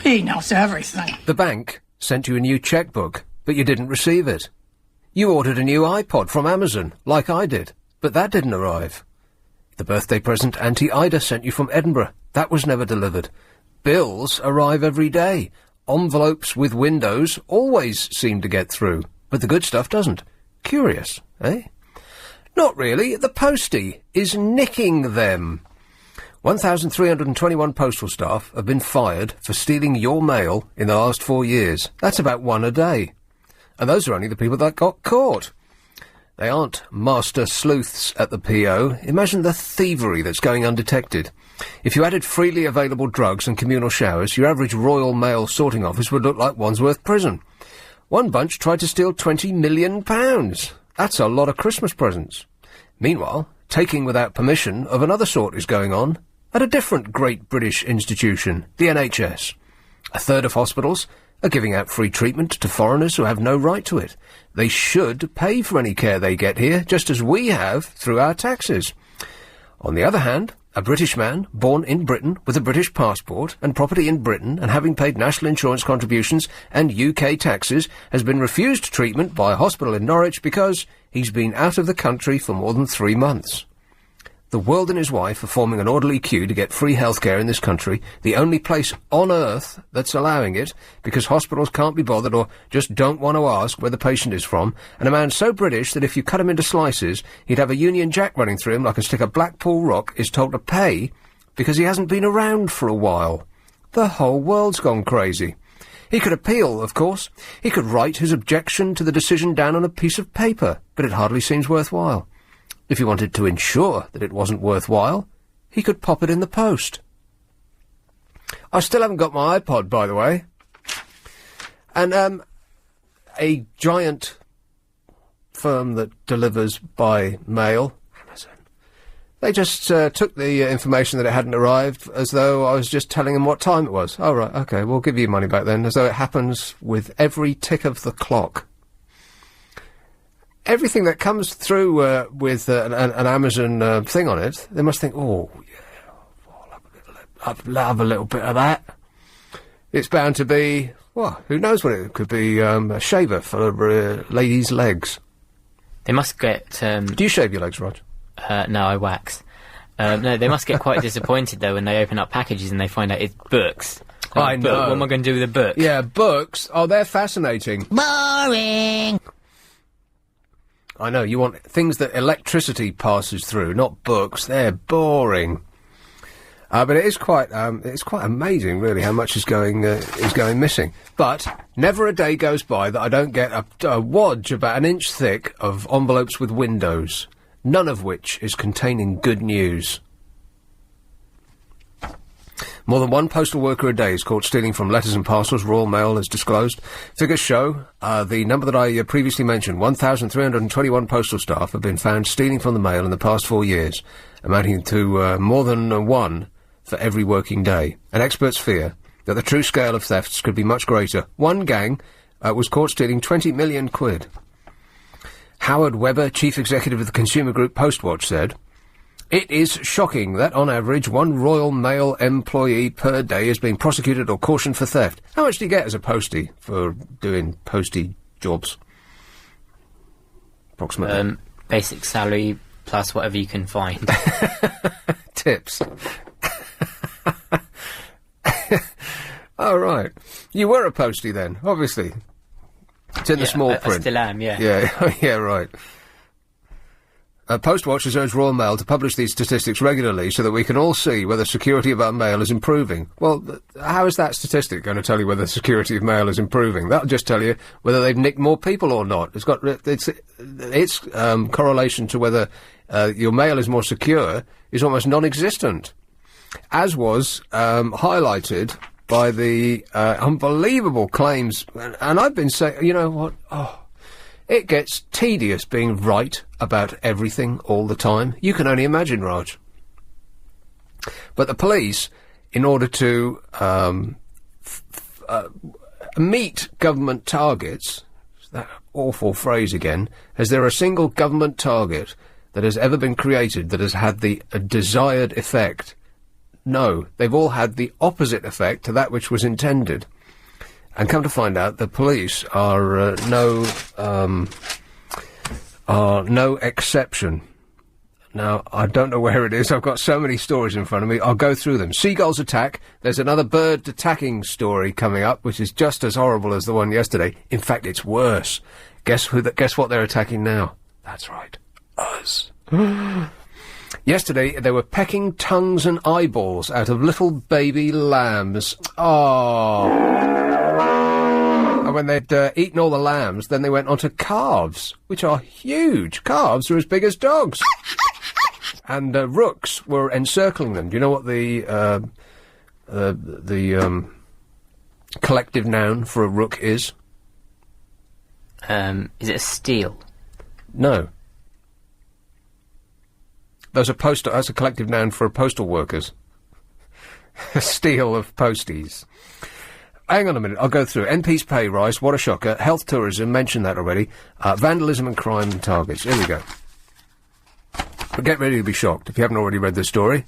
He knows everything. The bank sent you a new chequebook, but you didn't receive it. You ordered a new iPod from Amazon, like I did, but that didn't arrive. The birthday present Auntie Ida sent you from Edinburgh, that was never delivered. Bills arrive every day. Envelopes with windows always seem to get through, but the good stuff doesn't. Curious, eh? Not really. The postie is nicking them. 1,321 postal staff have been fired for stealing your mail in the last 4 years. That's about one a day. And those are only the people that got caught. They aren't master sleuths at the PO. Imagine the thievery that's going undetected. If you added freely available drugs and communal showers, your average Royal Mail sorting office would look like Wandsworth Prison. One bunch tried to steal £20 million. That's a lot of Christmas presents. Meanwhile, taking without permission of another sort is going on at a different great British institution, the NHS. A third of hospitals are giving out free treatment to foreigners who have no right to it. They should pay for any care they get here, just as we have through our taxes. On the other hand, a British man born in Britain with a British passport and property in Britain and having paid national insurance contributions and UK taxes has been refused treatment by a hospital in Norwich because he's been out of the country for more than 3 months. The world and his wife are forming an orderly queue to get free healthcare in this country, the only place on earth that's allowing it, because hospitals can't be bothered or just don't want to ask where the patient is from, and a man so British that if you cut him into slices, he'd have a Union Jack running through him like a stick of Blackpool Rock, is told to pay because he hasn't been around for a while. The whole world's gone crazy. He could appeal, of course. He could write his objection to the decision down on a piece of paper, but it hardly seems worthwhile. If he wanted to ensure that it wasn't worthwhile, he could pop it in the post. I still haven't got my iPod, by the way. And, a giant firm that delivers by mail, Amazon, they just took the information that it hadn't arrived as though I was just telling them what time it was. Oh, right, OK, we'll give you money back then, as though it happens with every tick of the clock. Everything that comes through with an Amazon thing on it, they must think, oh, yeah, I'll have a little bit of that. It's bound to be, well, who knows what it could be, a shaver for ladies' legs. They must get... Do you shave your legs, Rog? No, I wax. No, they must get quite disappointed, though, when they open up packages and they find out it's books. I know. What am I going to do with a book? Yeah, books. Oh, they're fascinating. Boring. I know, you want things that electricity passes through, not books. They're boring. But it is quite amazing, really, how much is going missing. But never a day goes by that I don't get a wadge about an inch thick of envelopes with windows, none of which is containing good news. More than one postal worker a day is caught stealing from letters and parcels, Royal Mail has disclosed. Figures show the number that I previously mentioned, 1,321 postal staff have been found stealing from the mail in the past 4 years, amounting to more than one for every working day. And experts fear that the true scale of thefts could be much greater. One gang was caught stealing 20 million quid. Howard Webber, chief executive of the consumer group Postwatch, said, "It is shocking that, on average, one Royal Mail employee per day is being prosecuted or cautioned for theft." How much do you get as a postie for doing postie jobs? Approximately. Basic salary plus whatever you can find. Tips. Oh, right. You were a postie then, obviously. It's in the small print. I still am, yeah. Yeah, yeah, right. Postwatch has urged Royal Mail to publish these statistics regularly so that we can all see whether security of our mail is improving. Well, how is that statistic going to tell you whether security of mail is improving? That'll just tell you whether they've nicked more people or not. Its correlation to whether your mail is more secure is almost non-existent, as was highlighted by the unbelievable claims. And I've been saying, you know what? Oh, it gets tedious being right about everything all the time. You can only imagine, Raj. But the police, in order to meet government targets, that awful phrase again, is there a single government target that has ever been created that has had the desired effect? No, they've all had the opposite effect to that which was intended. And come to find out, the police are no exception. Now, I don't know where it is. I've got so many stories in front of me. I'll go through them. Seagulls attack. There's another bird attacking story coming up, which is just as horrible as the one yesterday. In fact, it's worse. Guess what they're attacking now? That's right. Us. Yesterday, they were pecking tongues and eyeballs out of little baby lambs. Oh. And when they'd eaten all the lambs, then they went on to calves, which are huge. Calves are as big as dogs. And rooks were encircling them. Do you know what the collective noun for a rook is? Is it a steal? No. That's a collective noun for postal workers. A steal of posties. Hang on a minute, I'll go through. MP's pay rise, what a shocker. Health tourism, mentioned that already. Vandalism and crime and targets. Here we go. But get ready to be shocked if you haven't already read the story.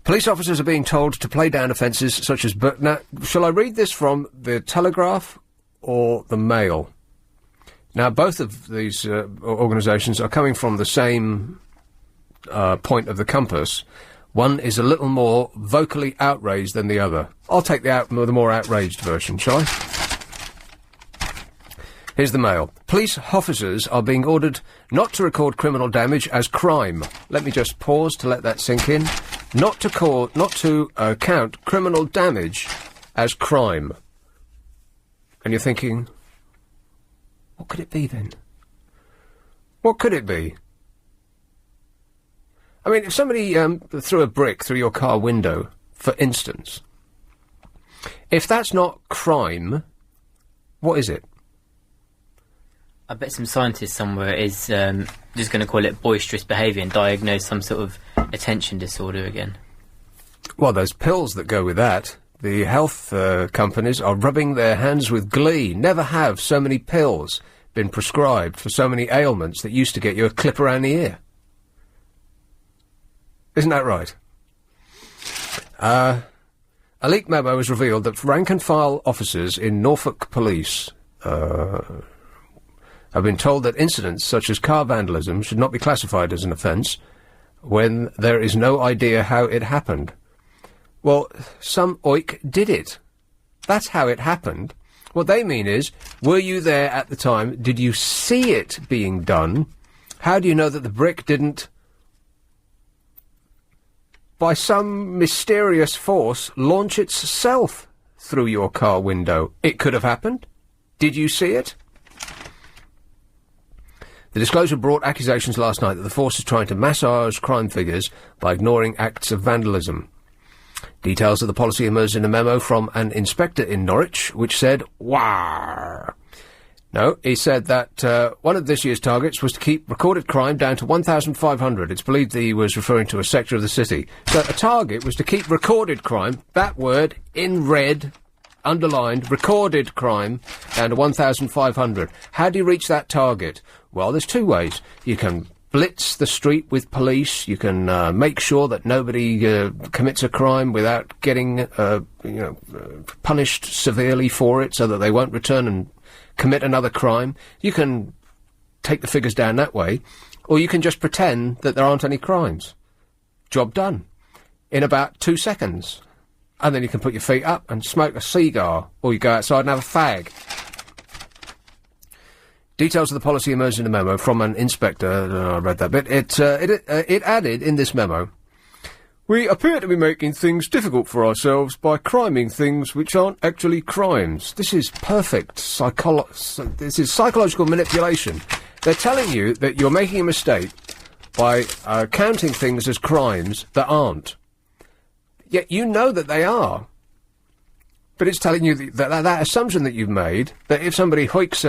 Police officers are being told to play down offences such as... Now, shall I read this from the Telegraph or the Mail? Now, both of these organisations are coming from the same point of the compass. One is a little more vocally outraged than the other. I'll take the more outraged version, shall I? Here's the Mail. Police officers are being ordered not to record criminal damage as crime. Let me just pause to let that sink in. Not to count criminal damage as crime. And you're thinking, what could it be then? What could it be? I mean, if somebody threw a brick through your car window, for instance, if that's not crime, what is it? I bet some scientist somewhere is just going to call it boisterous behaviour and diagnose some sort of attention disorder again. Well, there's pills that go with that. The health companies are rubbing their hands with glee. Never have so many pills been prescribed for so many ailments that used to get you a clip around the ear. Isn't that right? A leaked memo has revealed that rank-and-file officers in Norfolk Police have been told that incidents such as car vandalism should not be classified as an offence when there is no idea how it happened. Well, some oik did it. That's how it happened. What they mean is, were you there at the time? Did you see it being done? How do you know that the brick didn't, by some mysterious force, launch itself through your car window? It could have happened. Did you see it? The disclosure brought accusations last night that the force is trying to massage crime figures by ignoring acts of vandalism. Details of the policy emerged in a memo from an inspector in Norwich, which said, "Wah." No, he said that one of this year's targets was to keep recorded crime down to 1,500. It's believed that he was referring to a sector of the city. So a target was to keep recorded crime, that word, in red, underlined, recorded crime, down to 1,500. How do you reach that target? Well, there's two ways. You can blitz the street with police. You can make sure that nobody commits a crime without getting punished severely for it so that they won't return and commit another crime. You can take the figures down that way, or you can just pretend that there aren't any crimes. Job done. In about 2 seconds. And then you can put your feet up and smoke a cigar, or you go outside and have a fag. Details of the policy emerged in a memo from an inspector. I read that bit. It added in this memo, "We appear to be making things difficult for ourselves by criming things which aren't actually crimes." This is perfect this is psychological manipulation. They're telling you that you're making a mistake by counting things as crimes that aren't. Yet you know that they are. But it's telling you that assumption that you've made, that if somebody hoiks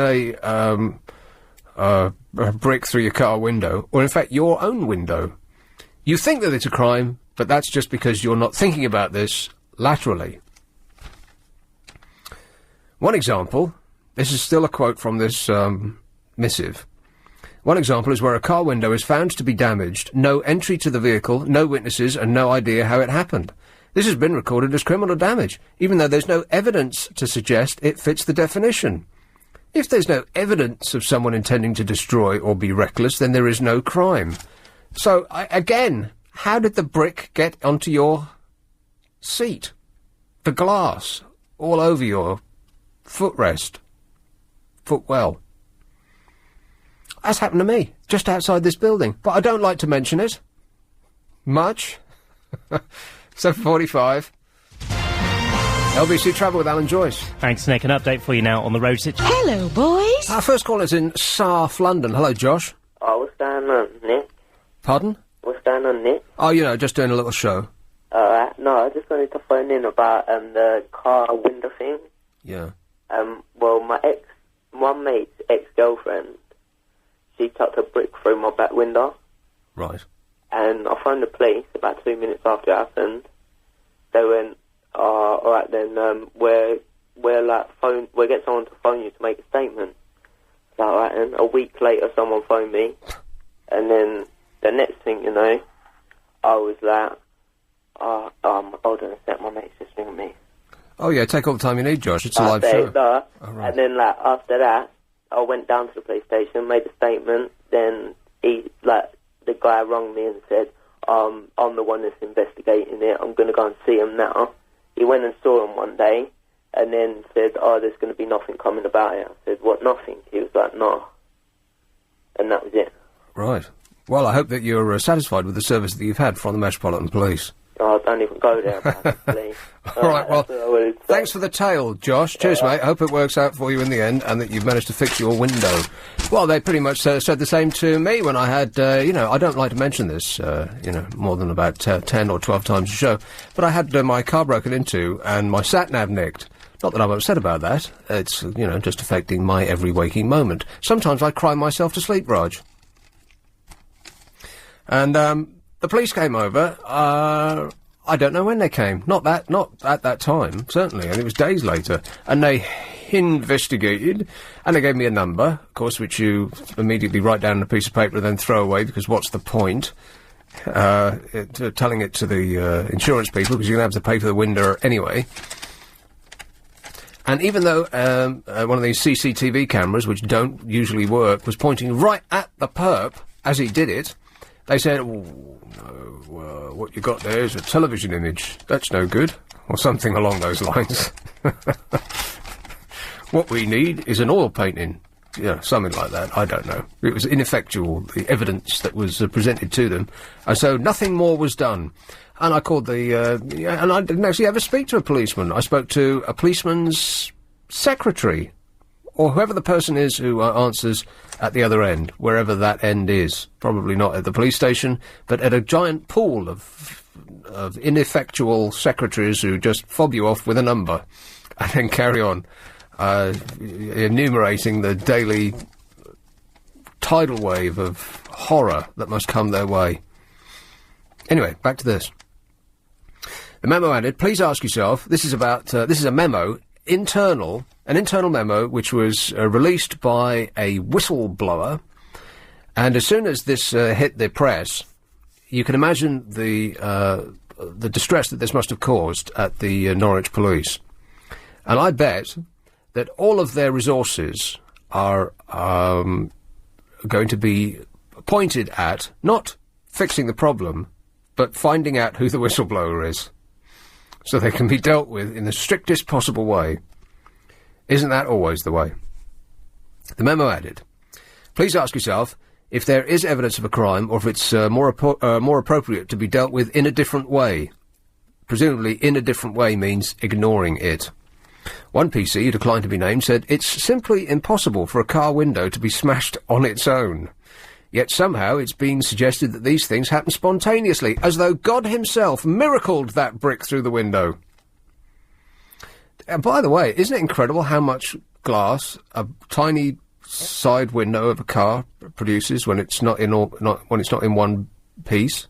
a brick through your car window, or in fact your own window, you think that it's a crime, but that's just because you're not thinking about this laterally. One example, this is still a quote from this missive. One example is where a car window is found to be damaged, no entry to the vehicle, no witnesses, and no idea how it happened. This has been recorded as criminal damage, even though there's no evidence to suggest it fits the definition. If there's no evidence of someone intending to destroy or be reckless, then there is no crime. So, again, how did the brick get onto your seat? The glass all over your footrest. Footwell. That's happened to me, just outside this building. But I don't like to mention it. Much. 7:45. LBC Travel with Alan Joyce. Thanks, Nick. An update for you now on the road situation. Hello, boys. Our first call is in Sarth, London. Hello, Josh. Oh, what's going on, Nick? Pardon? What's going on, Nick? Oh, you know, just doing a little show. Alright, no, I just wanted to phone in about the car window thing. Yeah. Well, one mate's ex-girlfriend, she tucked a brick through my back window. Right. And I phoned the police about 2 minutes after it happened. They went, alright then, we'll get someone to phone you to make a statement. So, alright then, a week later someone phoned me, and then the next thing you know, I was like, hold on a sec, my mate's just ringing me. Oh yeah, take all the time you need, Josh. It's a live show. No. Oh, right. And then, after that, I went down to the police station, made a statement, then the guy rang me and said, I'm the one that's investigating it, I'm going to go and see him now. He went and saw him one day, and then said, there's going to be nothing coming about it. I said, what, nothing? He was like, no. And that was it. Right. Well, I hope that you're satisfied with the service that you've had from the Metropolitan Police. Oh, don't even go there, please. All right, well, thanks for the tale, Josh. Cheers, mate. I hope it works out for you in the end and that you've managed to fix your window. Well, they pretty much said the same to me when I had, I don't like to mention this, more than about 10 or 12 times a show, but I had my car broken into and my sat-nav nicked. Not that I'm upset about that. It's, just affecting my every waking moment. Sometimes I cry myself to sleep, Raj. And, the police came over, I don't know when they came. Not at that time, certainly, and it was days later. And they investigated, and they gave me a number, of course, which you immediately write down on a piece of paper and then throw away, because what's the point? Telling it to the insurance people, because you're going to have to pay for the window anyway. And even though one of these CCTV cameras, which don't usually work, was pointing right at the perp as he did it, they said, what you got there is a television image. That's no good. Or something along those lines. What we need is an oil painting. Yeah, something like that. I don't know. It was ineffectual, the evidence that was presented to them. And so nothing more was done. And I called and I didn't actually ever speak to a policeman. I spoke to a policeman's secretary, or whoever the person is who answers at the other end, wherever that end is. Probably not at the police station, but at a giant pool of ineffectual secretaries who just fob you off with a number and then carry on enumerating the daily tidal wave of horror that must come their way. Anyway, back to this. The memo added, please ask yourself, this is a memo, an internal memo which was released by a whistleblower, and as soon as this hit the press, you can imagine the distress that this must have caused at the Norwich police. And I bet that all of their resources are going to be pointed at not fixing the problem, but finding out who the whistleblower is, so they can be dealt with in the strictest possible way. Isn't that always the way? The memo added, please ask yourself if there is evidence of a crime or if it's more appropriate to be dealt with in a different way. Presumably, in a different way means ignoring it. One PC, who declined to be named, said, it's simply impossible for a car window to be smashed on its own. Yet somehow it's been suggested that these things happen spontaneously, as though God himself miracled that brick through the window. And by the way, isn't it incredible how much glass a tiny side window of a car produces when it's not in one piece?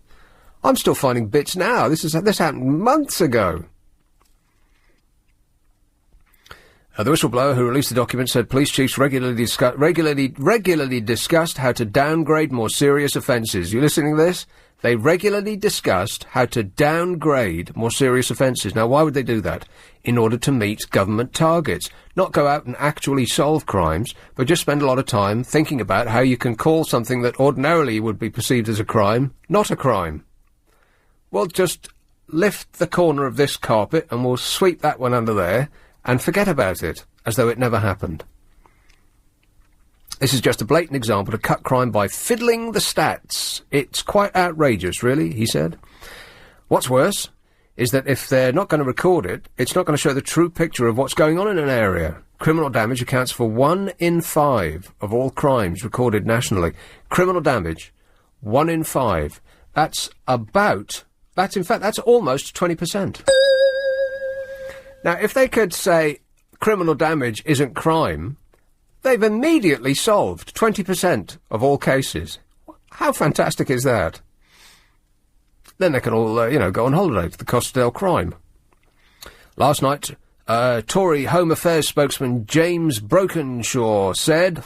I'm still finding bits now. This happened months ago. The whistleblower who released the document said police chiefs regularly discussed how to downgrade more serious offences. You listening to this? They regularly discussed how to downgrade more serious offences. Now, why would they do that? In order to meet government targets. Not go out and actually solve crimes, but just spend a lot of time thinking about how you can call something that ordinarily would be perceived as a crime, not a crime. Well, just lift the corner of this carpet and we'll sweep that one under there and forget about it, as though it never happened. This is just a blatant example to cut crime by fiddling the stats. It's quite outrageous, really, he said. What's worse is that if they're not going to record it, it's not going to show the true picture of what's going on in an area. Criminal damage accounts for 1 in 5 of all crimes recorded nationally. Criminal damage, 1 in 5. That's almost 20%. Now, if they could say criminal damage isn't crime, they've immediately solved 20% of all cases. How fantastic is that? Then they can all, go on holiday to the Costa del Crime. Last night, Tory Home Affairs spokesman James Brokenshaw said...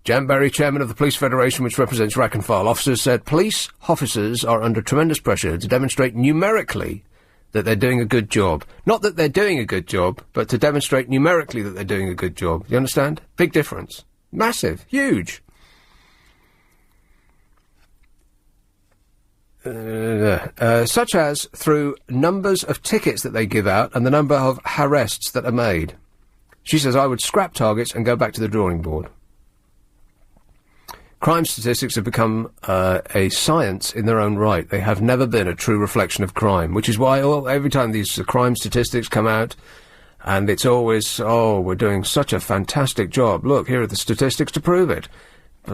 Jan Barry, chairman of the Police Federation, which represents rank and file officers, said police officers are under tremendous pressure to demonstrate numerically that they're doing a good job. Not that they're doing a good job, but to demonstrate numerically that they're doing a good job. You understand? Big difference. Massive. Huge. Such as through numbers of tickets that they give out and the number of arrests that are made. She says, I would scrap targets and go back to the drawing board. Crime statistics have become a science in their own right. They have never been a true reflection of crime, which is why every time these crime statistics come out, and it's always, we're doing such a fantastic job. Look, here are the statistics to prove it.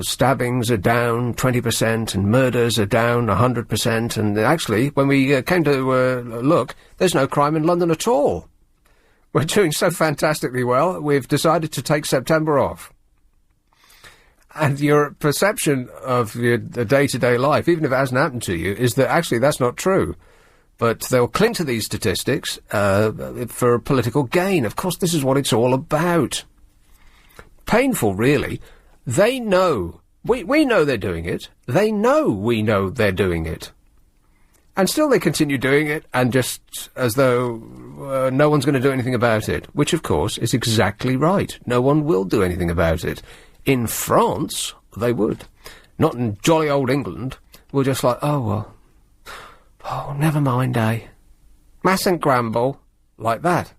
Stabbings are down 20% and murders are down 100%. And actually, when we came to look, there's no crime in London at all. We're doing so fantastically well, we've decided to take September off. And your perception of your day-to-day life, even if it hasn't happened to you, is that actually that's not true. But they'll cling to these statistics for political gain. Of course, this is what it's all about. Painful, really. They know. We know they're doing it. They know we know they're doing it. And still they continue doing it, and just as though no one's going to do anything about it. Which, of course, is exactly right. No one will do anything about it. In France, they would. Not in jolly old England. We're just like, never mind, eh? Mustn't grumble. Like that.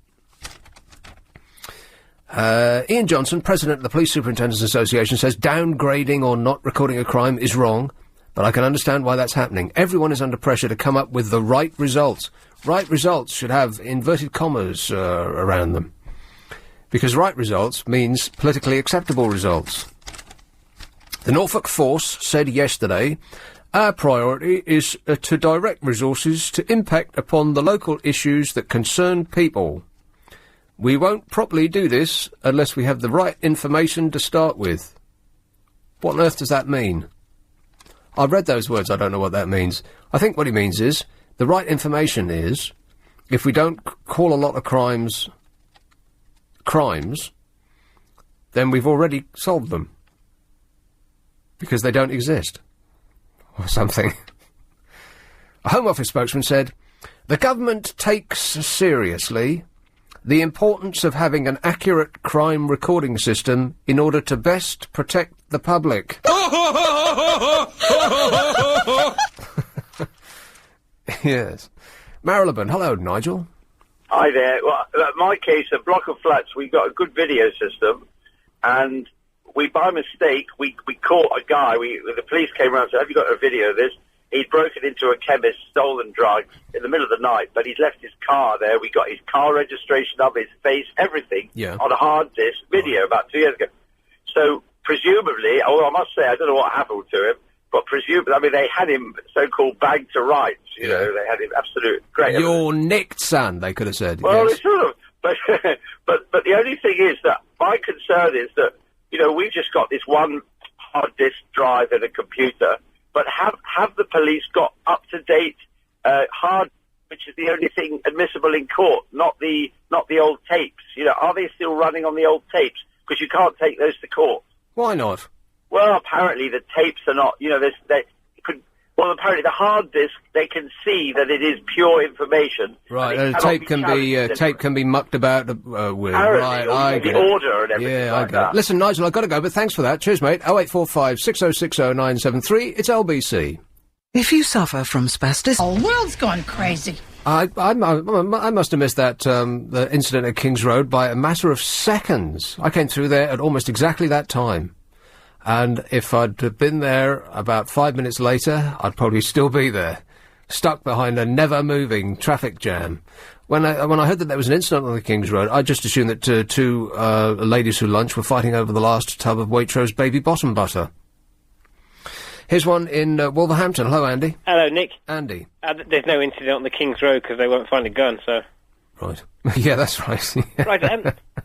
Ian Johnson, president of the Police Superintendents Association, says downgrading or not recording a crime is wrong, but I can understand why that's happening. Everyone is under pressure to come up with the right results. Right results should have inverted commas around them. Because right results means politically acceptable results. The Norfolk Force said yesterday, our priority is to direct resources to impact upon the local issues that concern people. We won't properly do this unless we have the right information to start with. What on earth does that mean? I've read those words, I don't know what that means. I think what he means is, the right information is, if we don't call a lot of crimes, then we've already solved them. Because they don't exist. Or something. A Home Office spokesman said, the government takes seriously the importance of having an accurate crime recording system in order to best protect the public. Yes. Marylebone, hello, Nigel. Hi there. Well, in my case, a block of flats, we got a good video system, and we, by mistake, we caught a guy. The police came around and said, have you got a video of this? He'd broken into a chemist, stolen drugs in the middle of the night, but he'd left his car there. We got his car registration up, his face, everything on a hard disk video about 2 years ago. So, presumably, I must say, I don't know what happened to him, but presumably, they had him so-called bagged to rights, you know, they had him absolute great. You're nicked, son, they could have said. Well, yes. It's sort of, but the only thing is that my concern is that, we've just got this one hard disk drive and a computer, but have the police got up-to-date hard, which is the only thing admissible in court, not the old tapes? Are they still running on the old tapes? Because you can't take those to court. Why not? Well, apparently the tapes are not. You know, apparently the hard disk, they can see that it is pure information. Right, and it tape cannot tape can be mucked about with. Apparently, Right, I the get it. order and everything. Yeah, like I get that. it. Listen, Nigel, I've got to go, but thanks for that. Cheers, mate. 0845 6060 973. It's LBC. If you suffer from spasticity, The world's gone crazy. I must have missed that the incident at King's Road by a matter of seconds. I came through there at almost exactly that time. And if I'd have been there about 5 minutes later, I'd probably still be there, stuck behind a never-moving traffic jam. When I heard that there was an incident on the King's Road, I just assumed that two ladies who lunch were fighting over the last tub of Waitrose baby bottom butter. Here's one in Wolverhampton. Hello, Andy. Hello, Nick. Andy. There's no incident on the King's Road because they won't find a gun, so... Right. Yeah, that's right. Right,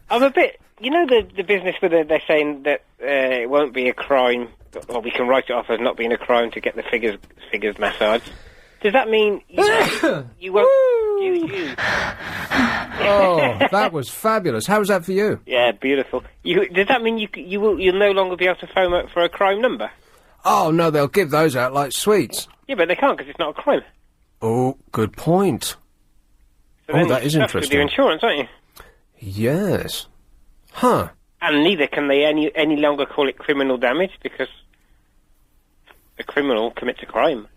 I'm a bit... You know the business where they're saying that it won't be a crime, or we can write it off as not being a crime to get the figures massaged? Does that mean you won't... You. Oh, that was fabulous. How was that for you? Yeah, beautiful. Does that mean you'll no longer be able to phone up for a crime number? Oh, no, they'll give those out like sweets. Yeah, but they can't because it's not a crime. Oh, good point. So Oh, that is you have interesting. to do insurance, aren't you? Yes. Huh. And neither can they any longer call it criminal damage because a criminal commits a crime.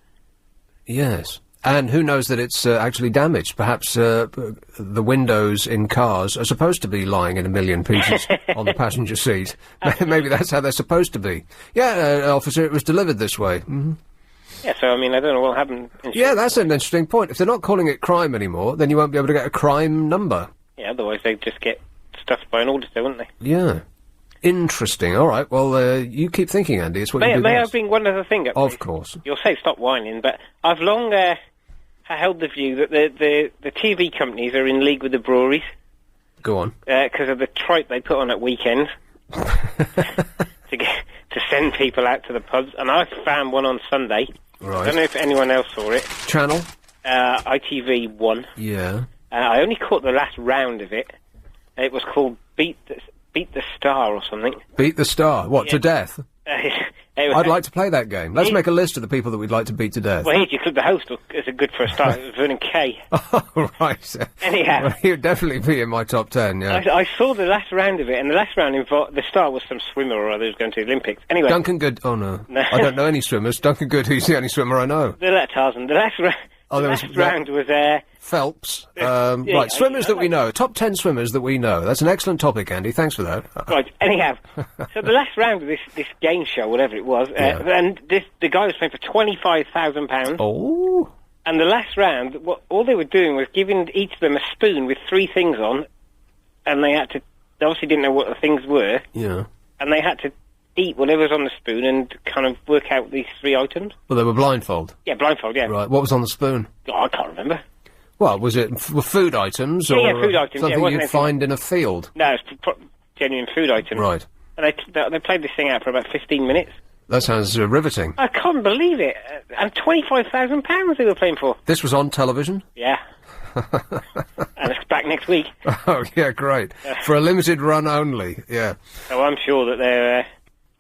Yes. And who knows that it's actually damaged? Perhaps the windows in cars are supposed to be lying in a million pieces on the passenger seat. Maybe that's how they're supposed to be. Yeah, officer, it was delivered this way. Mm-hmm. Yeah, so, I mean, I don't know what happened. Yeah, that's an interesting point. If they're not calling it crime anymore, then you won't be able to get a crime number. Yeah, otherwise they'd just get stuffed by an auditor, wouldn't they? Yeah. Interesting. All right. Well, you keep thinking, Andy. It's what you do May I best. bring one other thing up? Of please? course. You'll say stop whining, but I've long held the view that the TV companies are in league with the breweries. Go on. Because of the tripe they put on at weekends to send people out to the pubs. And I found one on Sunday. Right. I don't know if anyone else saw it. Channel? ITV1. Yeah. I only caught the last round of it. It was called Beat the Star or something. Beat the Star? What, to death? I'd like to play that game. Let's make a list of the people that we'd like to beat to death. Well, you could the host is a good for a start. It was Vernon Kay. Oh, right. Anyhow. Well, he would definitely be in my top 10, yeah. I saw the last round of it, and the last round involved... The star was some swimmer or other who's going to the Olympics. Anyway... Duncan Good... Oh, no. No. I don't know any swimmers. Duncan Good, he's the only swimmer I know. Tarzan. The last round... Oh, there last was... round was... Phelps. Yeah, right, swimmers that we know. Top 10 swimmers that we know. That's an excellent topic, Andy. Thanks for that. Right, anyhow. So the last round of this game show, whatever it was, and the guy was playing for £25,000. Oh. And the last round, all they were doing was giving each of them a spoon with 3 things on, and they had to... They obviously didn't know what the things were. Yeah. And they had to eat whatever's on the spoon and kind of work out these 3 items. Well, they were blindfold. Yeah, blindfold, yeah. Right, what was on the spoon? Oh, I can't remember. Well, was it food items or Yeah, food items, something yeah, it wasn't you'd anything- find in a field? No, it's genuine food items. Right. And they played this thing out for about 15 minutes. That sounds riveting. I can't believe it. And £25,000 they were playing for. This was on television? Yeah. And it's back next week. Oh, yeah, great. For a limited run only, yeah. So I'm sure that they're...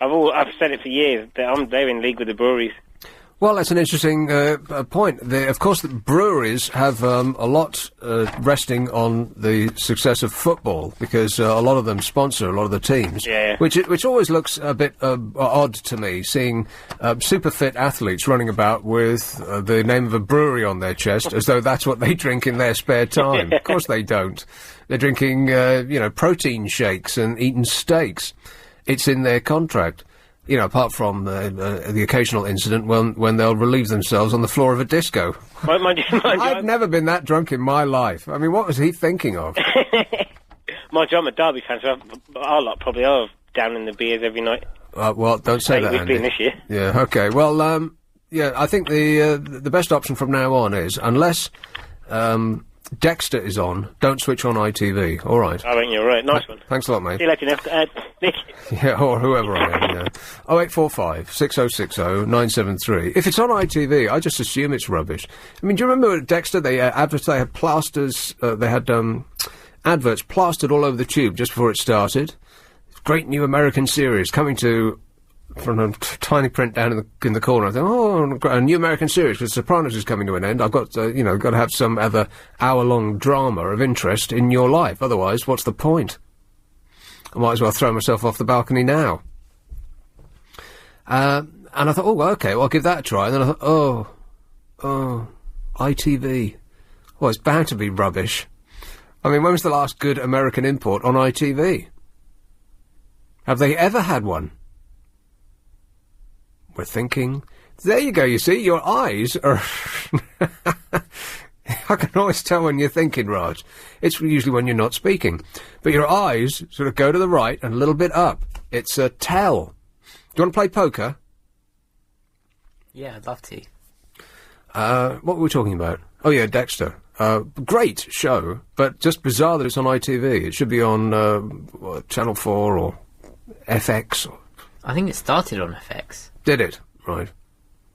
I've said it for years, they're in league with the breweries. Well, that's an interesting point. Of course, the breweries have a lot resting on the success of football because a lot of them sponsor a lot of the teams. Yeah. Which always looks a bit odd to me, seeing super fit athletes running about with the name of a brewery on their chest as though that's what they drink in their spare time. Of course they don't. They're drinking, protein shakes and eating steaks. It's in their contract. You know, apart from the occasional incident when they'll relieve themselves on the floor of a disco. I've never been that drunk in my life. I mean, what was he thinking of? Mind you, I'm a Derby fan, so our lot probably are down in the beers every night. Well, don't say that, We've Andy. been this year. Yeah, okay. Well, I think the best option from now on is, unless Dexter is on, don't switch on ITV. All right. I think you're right. Nice one. Thanks a lot, mate. See you later, Nick. Yeah, or whoever I am, yeah. 0845 6060 973. If it's on ITV, I just assume it's rubbish. I mean, do you remember at Dexter, they had plasters, they had adverts plastered all over the tube just before it started? Great new American series coming to from a tiny print down in the corner. I thought, oh, a new American series, because Sopranos is coming to an end. I've got, got to have some other hour-long drama of interest in your life. Otherwise, what's the point? I might as well throw myself off the balcony now. And I thought, oh, well, okay, well, I'll give that a try. And then I thought, oh, ITV. Well, it's bound to be rubbish. I mean, when was the last good American import on ITV? Have they ever had one? We're thinking. There you go, you see, your eyes are... I can always tell when you're thinking, Raj. It's usually when you're not speaking. But your eyes sort of go to the right and a little bit up. It's a tell. Do you want to play poker? Yeah, I'd love to. What were we talking about? Oh, yeah, Dexter. Great show, but just bizarre that it's on ITV. It should be on Channel 4 or FX. I think it started on FX. Did it? Right.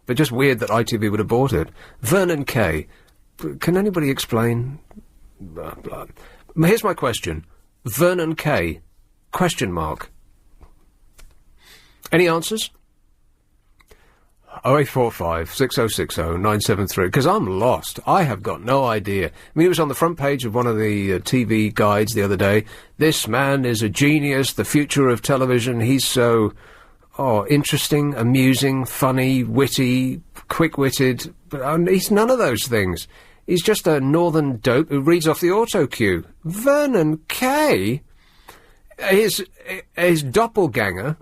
But just weird that ITV would have bought it. Vernon Kay. Can anybody explain? Here's my question. Vernon Kay. Question mark. Any answers? 0845 6060 973. Because I'm lost. I have got no idea. I mean, it was on the front page of one of the TV guides the other day. This man is a genius, the future of television. He's so, interesting, amusing, funny, witty, quick-witted. But he's none of those things. He's just a northern dope who reads off the auto cue. Vernon Kay? His doppelganger,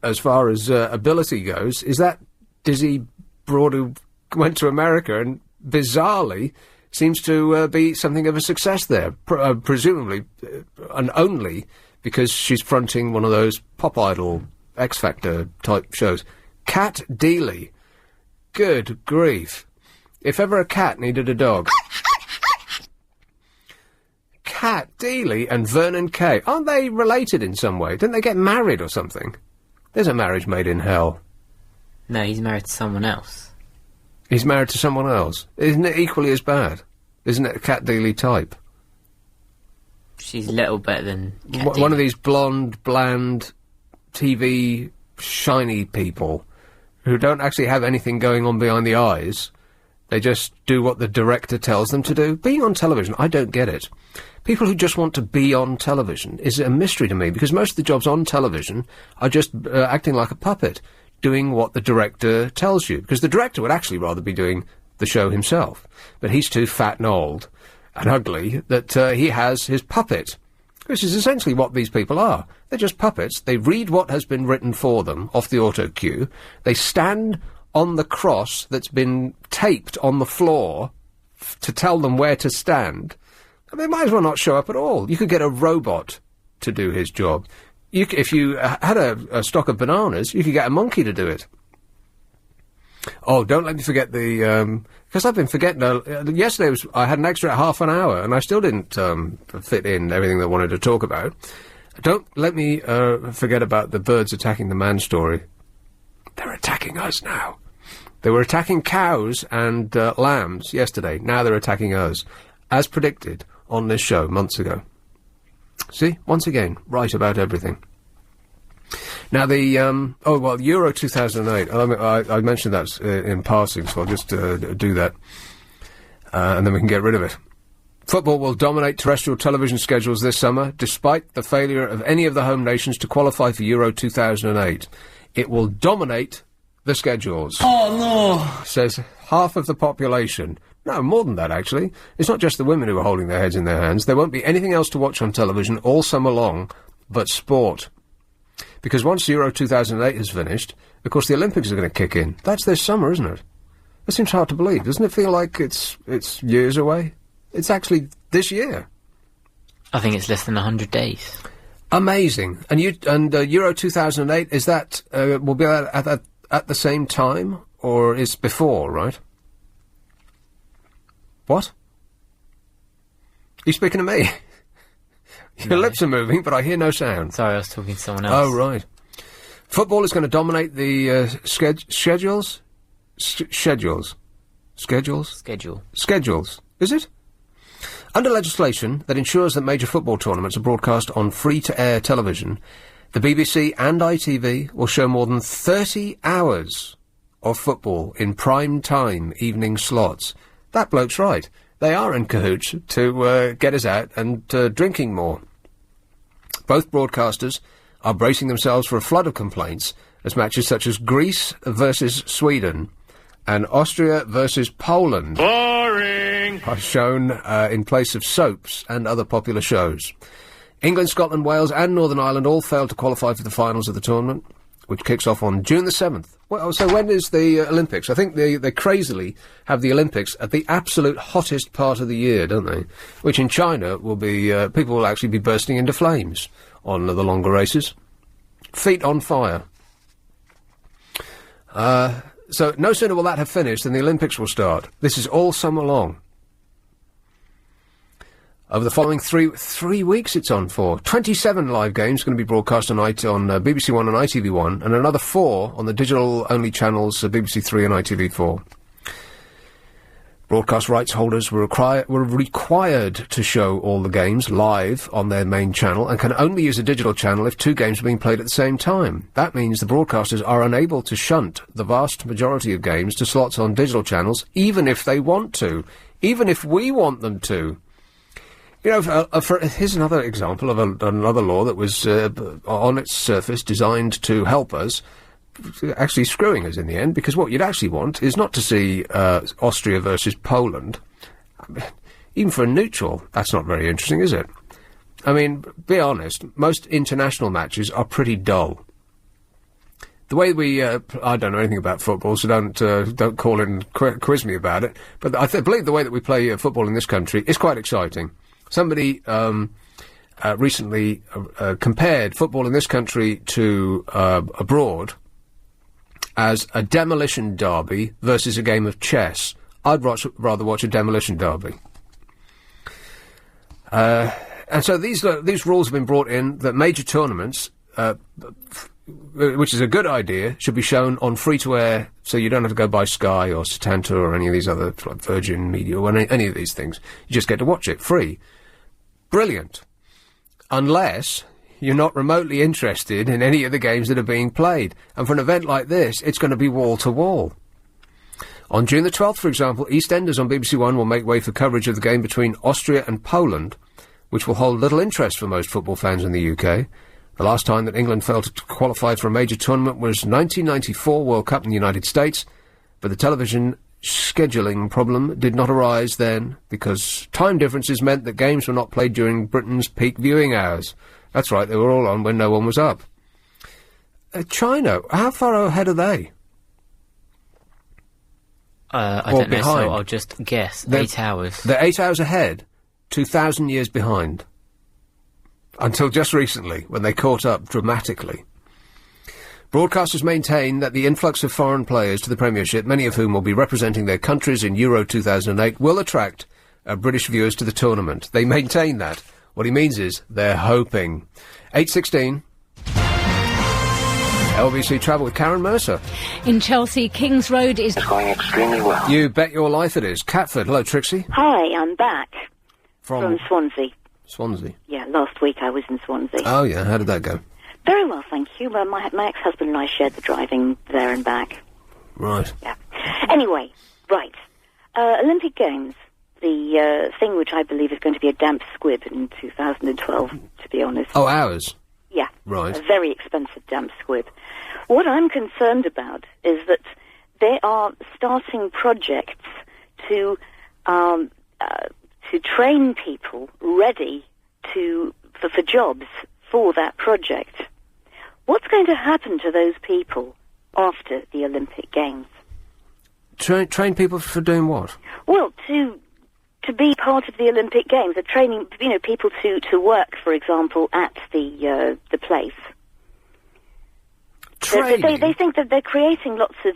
as far as ability goes, is that Dizzy Broad who went to America and bizarrely seems to be something of a success there, presumably and only because she's fronting one of those pop idol X Factor type shows. Cat Deeley. Good grief. If ever a cat needed a dog. Cat Deeley and Vernon Kay. Aren't they related in some way? Didn't they get married or something? There's a marriage made in hell. No, he's married to someone else. He's married to someone else. Isn't it equally as bad? Isn't it a Cat Deeley type? She's a little better than Cat One Deeley. of these blonde, bland, TV, shiny people who don't actually have anything going on behind the eyes. They just do what the director tells them to do. Being on television, I don't get it. People who just want to be on television is a mystery to me, because most of the jobs on television are just acting like a puppet, doing what the director tells you. Because the director would actually rather be doing the show himself. But he's too fat and old and ugly that he has his puppet, which is essentially what these people are. They're just puppets. They read what has been written for them off the auto cue. They stand on the cross that's been taped on the floor to tell them where to stand. They might as well not show up at all. You could get a robot to do his job. If you had a stock of bananas, you could get a monkey to do it. Oh, don't let me forget the... because I've been forgetting... yesterday I had an extra half an hour, and I still didn't fit in everything that I wanted to talk about. Don't let me forget about the birds attacking the man story. They're attacking us now. They were attacking cows and lambs yesterday. Now they're attacking us. As predicted on this show months ago. See? Once again, right about everything. Now the, Euro 2008. I mentioned that in passing, so I'll just do that. And then we can get rid of it. Football will dominate terrestrial television schedules this summer, despite the failure of any of the home nations to qualify for Euro 2008. It will dominate the schedules. Oh, no! Says half of the population. No, more than that, actually. It's not just the women who are holding their heads in their hands. There won't be anything else to watch on television all summer long but sport. Because once Euro 2008 has finished, of course the Olympics are going to kick in. That's this summer, isn't it? That seems hard to believe. Doesn't it feel like it's years away? It's actually this year. I think it's less than 100 days. Amazing. And Euro 2008, is that, will be at the same time, or is before, right? What? Are you speaking to me? Your lips are moving, but I hear no sound. Sorry, I was talking to someone else. Oh, right. Football is going to dominate the schedules? Schedules. Schedules. Is it? Under legislation that ensures that major football tournaments are broadcast on free-to-air television, The BBC and ITV will show more than 30 hours of football in prime time evening slots. That bloke's right. They are in cahoots to get us out and drinking more. Both broadcasters are bracing themselves for a flood of complaints as matches such as Greece versus Sweden and Austria versus Poland are shown in place of soaps and other popular shows. England, Scotland, Wales and Northern Ireland all failed to qualify for the finals of the tournament, which kicks off on June the 7th. Well, so when is the Olympics? I think they crazily have the Olympics at the absolute hottest part of the year, don't they? Which in China will be, people will actually be bursting into flames on the longer races. Feet on fire. So no sooner will that have finished than the Olympics will start. This is all summer long. Over the following three weeks it's on for. 27 live games going to be broadcast on BBC One and ITV1, and another 4 on the digital-only channels BBC Three and ITV4. Broadcast rights holders were required to show all the games live on their main channel and can only use a digital channel if 2 games are being played at the same time. That means the broadcasters are unable to shunt the vast majority of games to slots on digital channels, even if they want to, even if we want them to. You know, here's another example of another law that was, on its surface, designed to help us, actually screwing us in the end, because what you'd actually want is not to see Austria versus Poland. I mean, even for a neutral, that's not very interesting, is it? I mean, be honest, most international matches are pretty dull. The way we, I don't know anything about football, so don't call in and quiz me about it, but I believe the way that we play football in this country is quite exciting. Somebody recently compared football in this country to abroad as a demolition derby versus a game of chess. I'd rather watch a demolition derby. And so these rules have been brought in that major tournaments, which is a good idea, should be shown on free-to-air, so you don't have to go by Sky or Setanta or any of these other, like Virgin Media or any of these things. You just get to watch it free. Brilliant. Unless you're not remotely interested in any of the games that are being played. And for an event like this, it's going to be wall-to-wall. On June the 12th, for example, EastEnders on BBC One will make way for coverage of the game between Austria and Poland, which will hold little interest for most football fans in the UK. The last time that England failed to qualify for a major tournament was 1994 World Cup in the United States, but the television scheduling problem did not arise then because time differences meant that games were not played during Britain's peak viewing hours. That's right, they were all on when no one was up. China, how far ahead are they? I don't know, so I'll just guess. 8 hours. They're 8 hours ahead, 2,000 years behind. Until just recently, when they caught up dramatically. Broadcasters maintain that the influx of foreign players to the Premiership, many of whom will be representing their countries in Euro 2008, will attract British viewers to the tournament. They maintain that. What he means is they're hoping. 8:16. LBC Travel with Karen Mercer. In Chelsea, Kings Road is going extremely well. You bet your life it is. Catford, hello Trixie. Hi, I'm back. From Swansea. Swansea. Yeah, last week I was in Swansea. Oh yeah, how did that go? Very well, thank you. Well, my ex-husband and I shared the driving there and back. Right. Yeah. Anyway, right. Olympic Games. The thing which I believe is going to be a damp squib in 2012, to be honest. Oh, ours? Yeah. Right. A very expensive damp squib. What I'm concerned about is that they are starting projects to train people ready for jobs for that project. What's going to happen to those people after the Olympic Games? Train people for doing what? Well, to be part of the Olympic Games, they're training, people to work, for example, at the place. Training? They think that they're creating lots of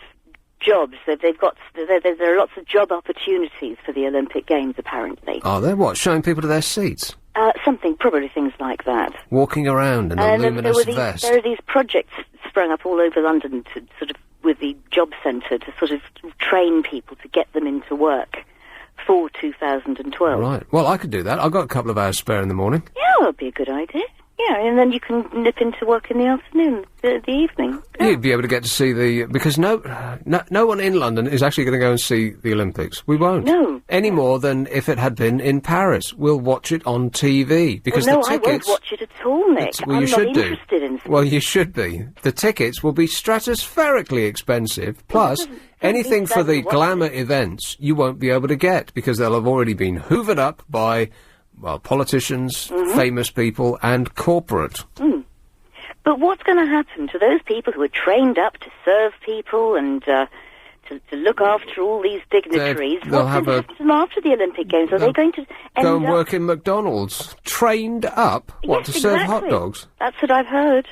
jobs. There are lots of job opportunities for the Olympic Games, apparently. Are there what? Showing people to their seats? Probably things like that. Walking around in a luminous vest. There are these projects sprung up all over London to sort of, with the job centre, to sort of train people to get them into work for 2012. Right. Well, I could do that. I've got a couple of hours spare in the morning. Yeah, that would be a good idea. Yeah, and then you can nip into work in the afternoon, the evening. Yeah. You'd be able to get to see because no one in London is actually going to go and see the Olympics. We won't. No. Any more than if it had been in Paris. We'll watch it on TV because well, no, the tickets. I won't watch it at all, Nick. Well, I'm you not should interested in. Well, you should be. The tickets will be stratospherically expensive. Plus, anything for the glamour events you won't be able to get because they'll have already been hoovered up by. Well, politicians, famous people, and corporate. But what's going to happen to those people who are trained up to serve people and to look after all these dignitaries? What's going to happen to them after the Olympic Games? Are they going to go and work in McDonald's? Trained up? What, to serve hot dogs? That's what I've heard.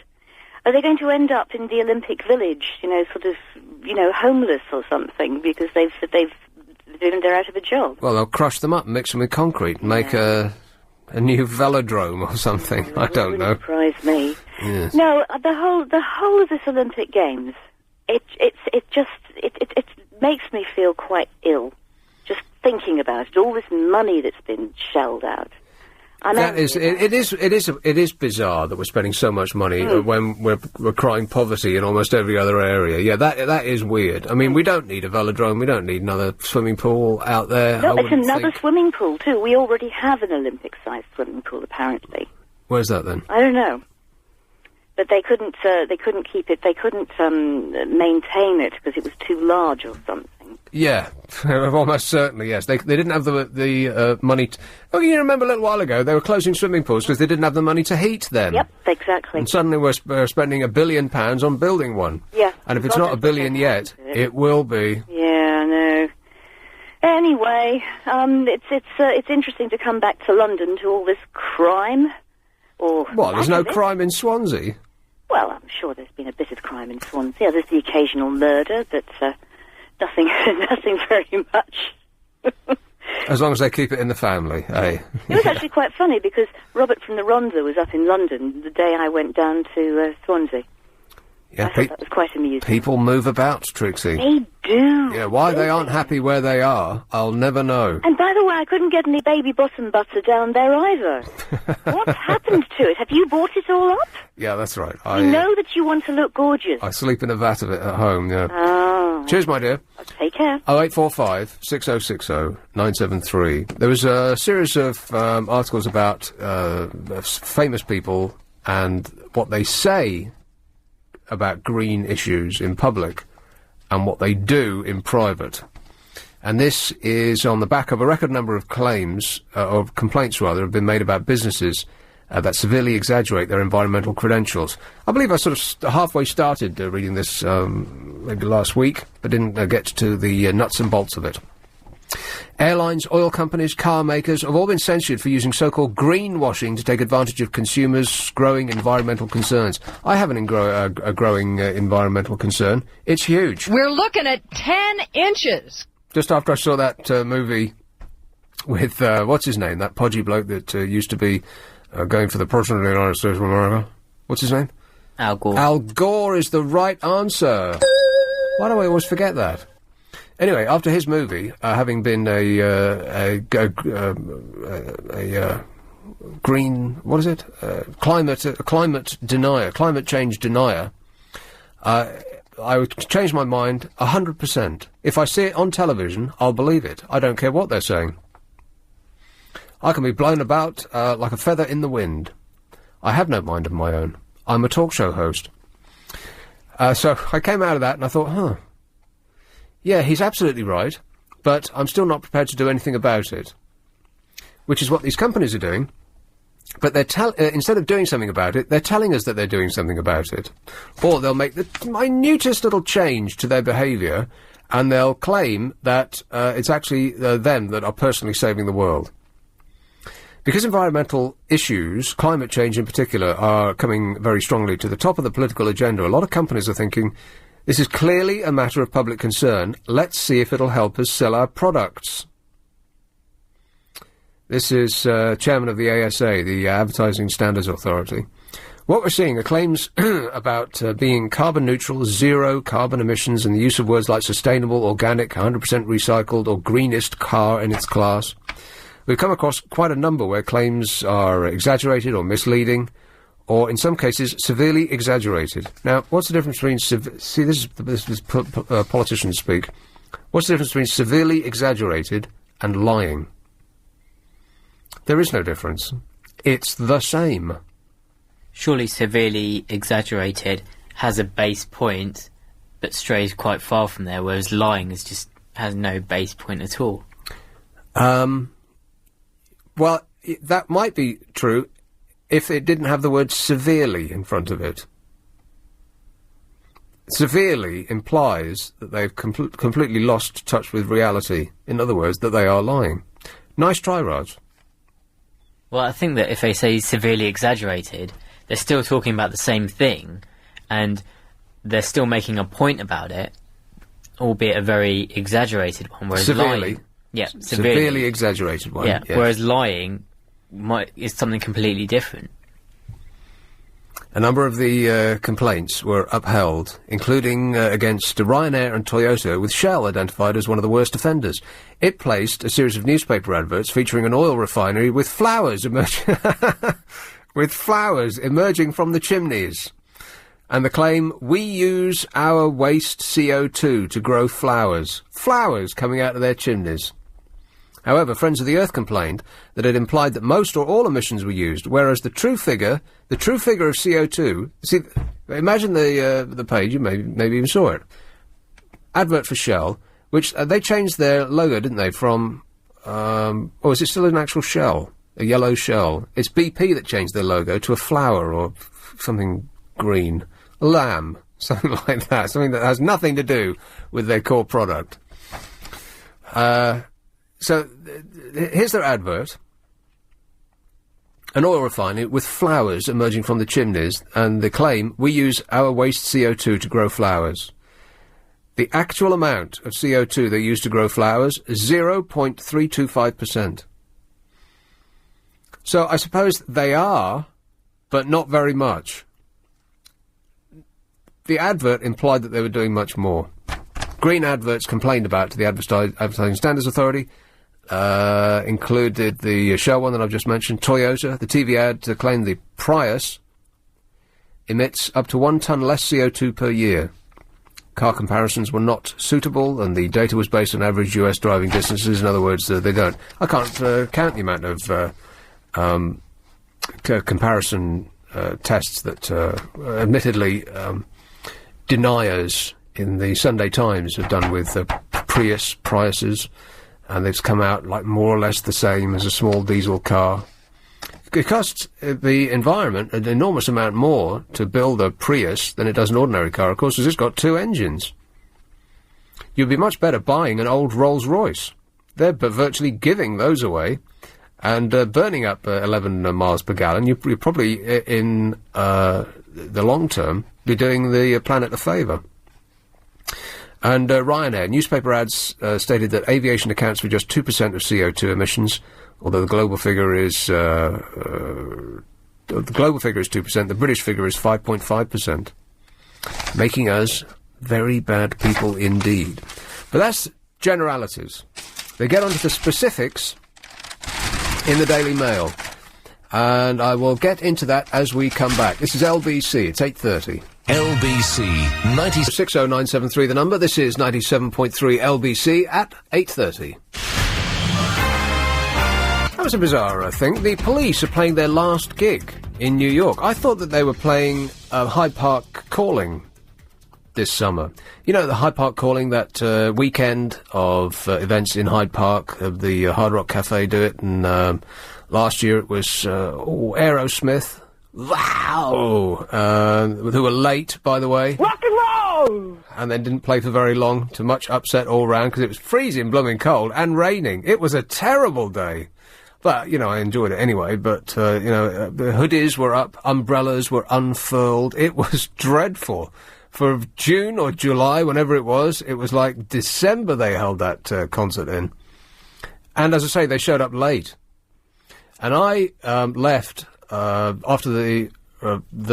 Are they going to end up in the Olympic Village, homeless or something because they're out of a job? Well, they'll crush them up, mix them with concrete, and make a new velodrome or something. I don't know. Surprise me. Yes. No, the whole of this Olympic Games, it makes me feel quite ill. Just thinking about it, all this money that's been shelled out. It is bizarre that we're spending so much money when we're crying poverty in almost every other area. Yeah, that is weird. I mean, we don't need a velodrome. We don't need another swimming pool out there. No, it's another swimming pool too. We already have an Olympic-sized swimming pool, apparently. Where's that then? I don't know. But they couldn't keep it. They couldn't maintain it because it was too large or something. Yeah, almost certainly, yes. They didn't have the money. You remember a little while ago they were closing swimming pools because they didn't have the money to heat them. Yep, exactly. And suddenly we're spending £1 billion on building one. Yeah. And if it's not £1 billion yet, it will be. Yeah, I know. Anyway, it's interesting to come back to London to all this crime. There's no crime in Swansea. Well, I'm sure there's been a bit of crime in Swansea. There's the occasional murder, but nothing very much. As long as they keep it in the family, eh? It was actually quite funny because Robert from the Ronda was up in London the day I went down to Swansea. Yeah, I thought that was quite amusing. People move about, Trixie. They do. Yeah, why they aren't happy where they are, I'll never know. And by the way, I couldn't get any baby bottom butter down there either. What's happened to it? Have you bought it all up? Yeah, that's right. You know that you want to look gorgeous. I sleep in a vat of it at home, yeah. Oh. Cheers, my dear. Take care. 0845 6060 973. There was a series of articles about famous people and what they say about green issues in public and what they do in private. And this is on the back of a record number of claims, or complaints rather, have been made about businesses that severely exaggerate their environmental credentials. I believe I sort of halfway started reading this maybe last week, but didn't get to the nuts and bolts of it. Airlines, oil companies, car makers have all been censured for using so-called greenwashing to take advantage of consumers' growing environmental concerns. I have a growing environmental concern. It's huge. We're looking at 10 inches. Just after I saw that movie with, what's his name, that podgy bloke that used to be going for the President of the United States of America. What's his name? Al Gore. Al Gore is the right answer. Why do I always forget that? Anyway, after his movie, having been a green, what is it? Climate denier, climate change denier, I would change my mind 100%. If I see it on television, I'll believe it. I don't care what they're saying. I can be blown about like a feather in the wind. I have no mind of my own. I'm a talk show host. So I came out of that and I thought, yeah, he's absolutely right, but I'm still not prepared to do anything about it. Which is what these companies are doing. But they're instead of doing something about it, they're telling us that they're doing something about it. Or they'll make the minutest little change to their behaviour, and they'll claim that it's actually them that are personally saving the world. Because environmental issues, climate change in particular, are coming very strongly to the top of the political agenda, a lot of companies are thinking, this is clearly a matter of public concern. Let's see if it'll help us sell our products. This is chairman of the ASA, the Advertising Standards Authority. What we're seeing are claims about being carbon neutral, zero carbon emissions, and the use of words like sustainable, organic, 100% recycled, or greenest car in its class. We've come across quite a number where claims are exaggerated or misleading, or in some cases, severely exaggerated. Now, what's the difference between this is politicians speak. What's the difference between severely exaggerated and lying? There is no difference. It's the same. Surely severely exaggerated has a base point, but strays quite far from there, whereas lying has no base point at all. Well, that might be true if it didn't have the word severely in front of it. Severely implies that they've completely lost touch with reality. In other words, that they are lying. Nice try, Raj. Well, I think that if they say severely exaggerated, they're still talking about the same thing, and they're still making a point about it, albeit a very exaggerated one, whereas severely? Lying... Yeah, severely exaggerated one. Yeah, yes. Whereas lying is something completely different. A number of the complaints were upheld, including against Ryanair and Toyota, with Shell identified as one of the worst offenders. It placed a series of newspaper adverts featuring an oil refinery with flowers emerging from the chimneys. And the claim, we use our waste CO2 to grow flowers. Flowers coming out of their chimneys. However, Friends of the Earth complained that it implied that most or all emissions were used, whereas the true figure of CO2... See, imagine the page, you maybe even saw it. Advert for Shell, which they changed their logo, didn't they, from... is it still an actual shell? A yellow shell. It's BP that changed their logo to a flower or something green. A lamb. Something like that. Something that has nothing to do with their core product. So, here's their advert. An oil refinery with flowers emerging from the chimneys, and the claim, we use our waste CO2 to grow flowers. The actual amount of CO2 they use to grow flowers is 0.325%. So, I suppose they are, but not very much. The advert implied that they were doing much more. Green adverts complained about to the Advertising Standards Authority, included the Shell one that I've just mentioned, Toyota. The TV ad claimed the Prius emits up to 1 tonne less CO2 per year. Car comparisons were not suitable, and the data was based on average US driving distances. In other words, they don't. I can't count the amount of comparison tests that, admittedly, deniers in the Sunday Times have done with Priuses, and it's come out like more or less the same as a small diesel car. It costs the environment an enormous amount more to build a Prius than it does an ordinary car, of course, because it's got 2 engines. You'd be much better buying an old Rolls-Royce. They're virtually giving those away and burning up 11 miles per gallon. You're probably, in the long term, be doing the planet a favour. And Ryanair, newspaper ads stated that aviation accounts for just 2% of CO2 emissions, although the global figure is 2%. The British figure is 5.5%, making us very bad people indeed. But that's generalities. They get onto the specifics in the Daily Mail, and I will get into that as we come back. This is LBC. It's 8:30. LBC 60973 the number. This is 97.3 LBC at 8:30. That was a bizarre thing. The Police are playing their last gig in New York. I thought that they were playing Hyde Park Calling this summer. You know, the Hyde Park Calling, that weekend of events in Hyde Park. The Hard Rock Cafe do it, and last year it was Aerosmith. Wow! Who were late, by the way. Rock and roll! And then didn't play for very long, to much upset all round, because it was freezing, blooming cold, and raining. It was a terrible day. But, you know, I enjoyed it anyway, but, the hoodies were up, umbrellas were unfurled. It was dreadful. For June or July, whenever it was like December they held that concert in. And as I say, they showed up late. And I left after the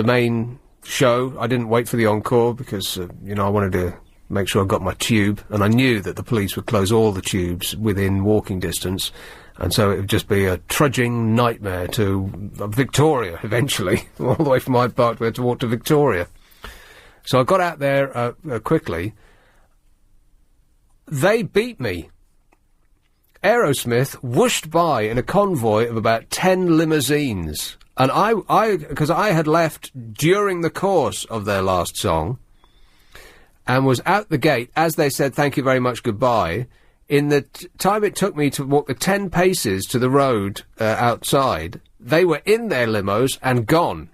main show. I didn't wait for the encore because, I wanted to make sure I got my tube. And I knew that the police would close all the tubes within walking distance. And so it would just be a trudging nightmare to Victoria, eventually, all the way from Hyde Park to walk to Victoria. So I got out there quickly. They beat me. Aerosmith whooshed by in a convoy of about 10 limousines. And because I had left during the course of their last song, and was out the gate as they said thank you very much, goodbye. In the time it took me to walk the 10 paces to the road outside, they were in their limos and gone.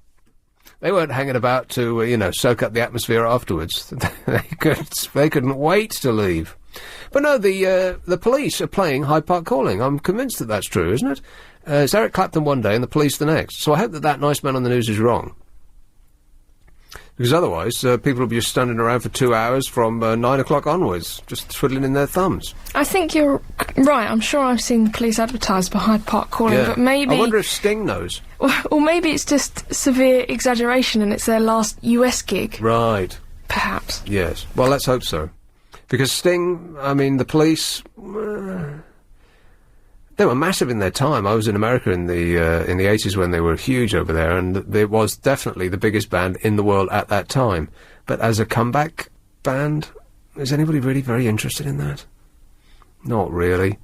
They weren't hanging about to, soak up the atmosphere afterwards. They couldn't wait to leave. But no, the police are playing Hyde Park Calling. I'm convinced that that's true, isn't it? It's Eric Clapton one day and the police the next. So I hope that nice man on the news is wrong. Because otherwise, people will be just standing around for 2 hours from 9 o'clock onwards, just twiddling in their thumbs. I think you're right. I'm sure I've seen the police advertised for Hyde Park Calling, but maybe... I wonder if Sting knows. Or maybe it's just severe exaggeration and it's their last US gig. Right. Perhaps. Yes. Well, let's hope so. Because Sting, the police... they were massive in their time. I was in America in the 80s when they were huge over there, and it was definitely the biggest band in the world at that time. But as a comeback band, is anybody really very interested in that? Not really.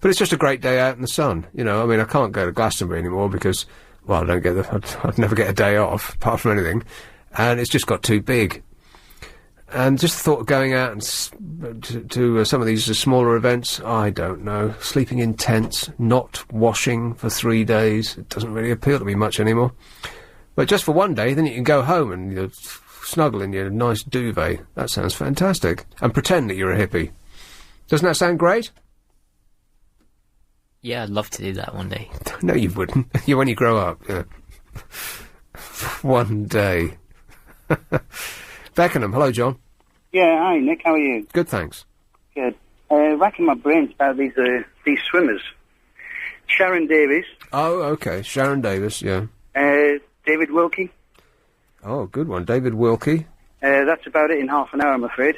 But it's just a great day out in the sun. I can't go to Glastonbury anymore because, well, I'd never get a day off, apart from anything. And it's just got too big. And just the thought of going out and to some of these smaller events, I don't know. Sleeping in tents, not washing for 3 days, it doesn't really appeal to me much anymore. But just for one day, then you can go home and snuggle in your nice duvet. That sounds fantastic. And pretend that you're a hippie. Doesn't that sound great? Yeah, I'd love to do that one day. No, you wouldn't. When you grow up, yeah. One day. Beckenham, hello, John. Yeah, hi, Nick, how are you? Good, thanks. Good. Racking my brains about these swimmers. Sharon Davis. Oh, okay, Sharon Davis, yeah. David Wilkie. Oh, good one, David Wilkie. That's about it in half an hour, I'm afraid.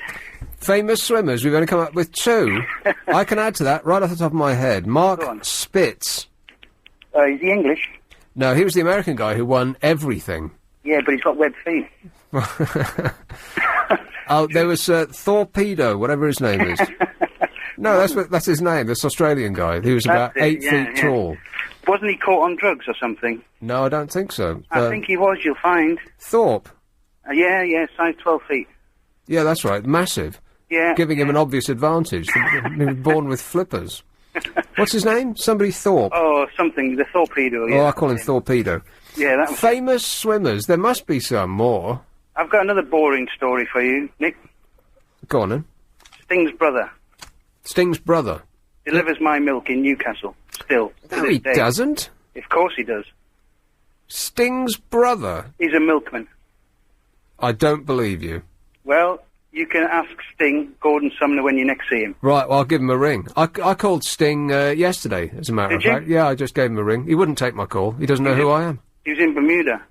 Famous swimmers, we've only come up with 2. I can add to that, right off the top of my head. Mark Spitz. Is he English? No, he was the American guy who won everything. Yeah, but he's got webbed feet. Oh, there was Torpedo, whatever his name is. No, that's his name, this Australian guy. He was about 8 feet tall. Wasn't he caught on drugs or something? No, I don't think so. I think he was, you'll find. Thorpe? Yeah, size 12 feet. Yeah, that's right, massive. Yeah. Giving him an obvious advantage. He was born with flippers. What's his name? Somebody Thorpe. Oh, something, the Torpedo, yeah. Oh, I call him Torpedo. Yeah, that was... Famous swimmers, there must be some more. I've got another boring story for you, Nick. Go on, then. Sting's brother. Sting's brother? Delivers my milk in Newcastle, still. No, he doesn't. Of course he does. Sting's brother? He's a milkman. I don't believe you. Well, you can ask Sting, Gordon Sumner, when you next see him. Right, well, I'll give him a ring. I called Sting yesterday, as a matter of fact. Yeah, I just gave him a ring. He wouldn't take my call. He doesn't know who I am. He was in Bermuda.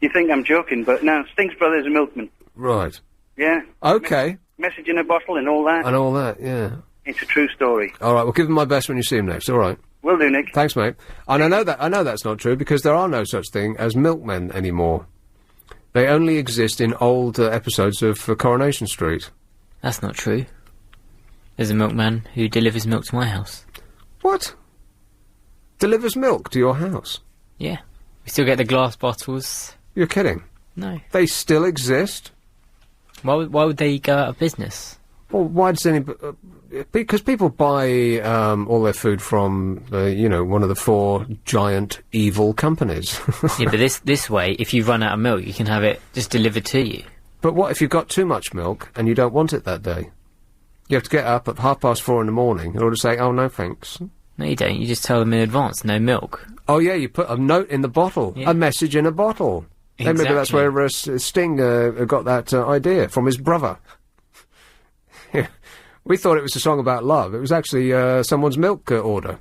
You think I'm joking, but no, Sting's brother's a milkman. Right. Yeah. Okay. Message in a bottle and all that. And all that, yeah. It's a true story. All right, well, give him my best when you see him next, all right? Will do, Nick. Thanks, mate. And I know that's not true, because there are no such thing as milkmen anymore. They only exist in old episodes of Coronation Street. That's not true. There's a milkman who delivers milk to my house. What? Delivers milk to your house? Yeah. We still get the glass bottles. You're kidding? No. They still exist? Why would they go out of business? Well, why does anybody... because people buy all their food from, one of the 4 giant evil companies. Yeah, but this way, if you run out of milk, you can have it just delivered to you. But what if you've got too much milk and you don't want it that day? You have to get up at 4:30 in the morning in order to say, oh, no, thanks. No, you don't. You just tell them in advance, no milk. Oh, yeah, you put a note in the bottle. Yeah. A message in a bottle. Exactly. Maybe that's where Sting got that idea, from his brother. We thought it was a song about love. It was actually someone's milk order.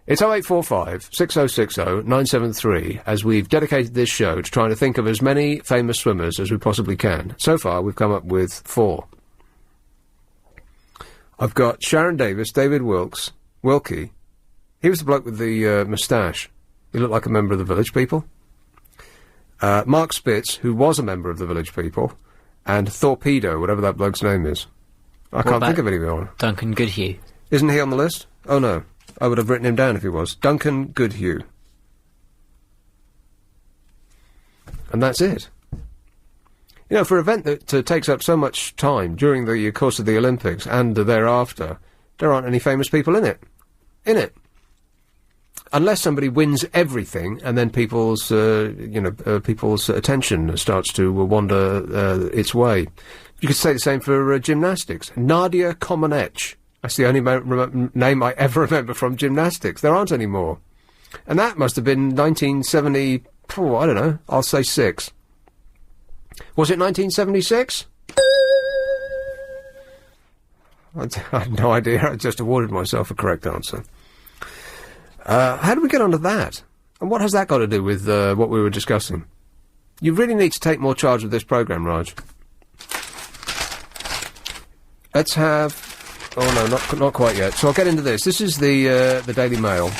It's 0845 6060 973, as we've dedicated this show to trying to think of as many famous swimmers as we possibly can. So far, we've come up with 4. I've got Sharon Davis, David Wilkie. He was the bloke with the moustache. He looked like a member of the Village People. Mark Spitz, who was a member of the Village People, and Torpedo, whatever that bloke's name is. I can't think of any more. Duncan Goodhue. Isn't he on the list? Oh, no. I would have written him down if he was. Duncan Goodhue. And that's it. You know, for an event that takes up so much time during the course of the Olympics and thereafter, there aren't any famous people in it. Unless somebody wins everything, and then people's attention starts to wander its way. You could say the same for gymnastics. Nadia Comaneci. That's the only name I ever remember from gymnastics. There aren't any more. And that must have been 1970... I don't know. I'll say 6. Was it 1976? I have no idea. I just awarded myself a correct answer. How did we get onto that? And what has that got to do with what we were discussing? You really need to take more charge of this programme, Raj. Let's have... Oh, no, not quite yet. So I'll get into this. This is the Daily Mail.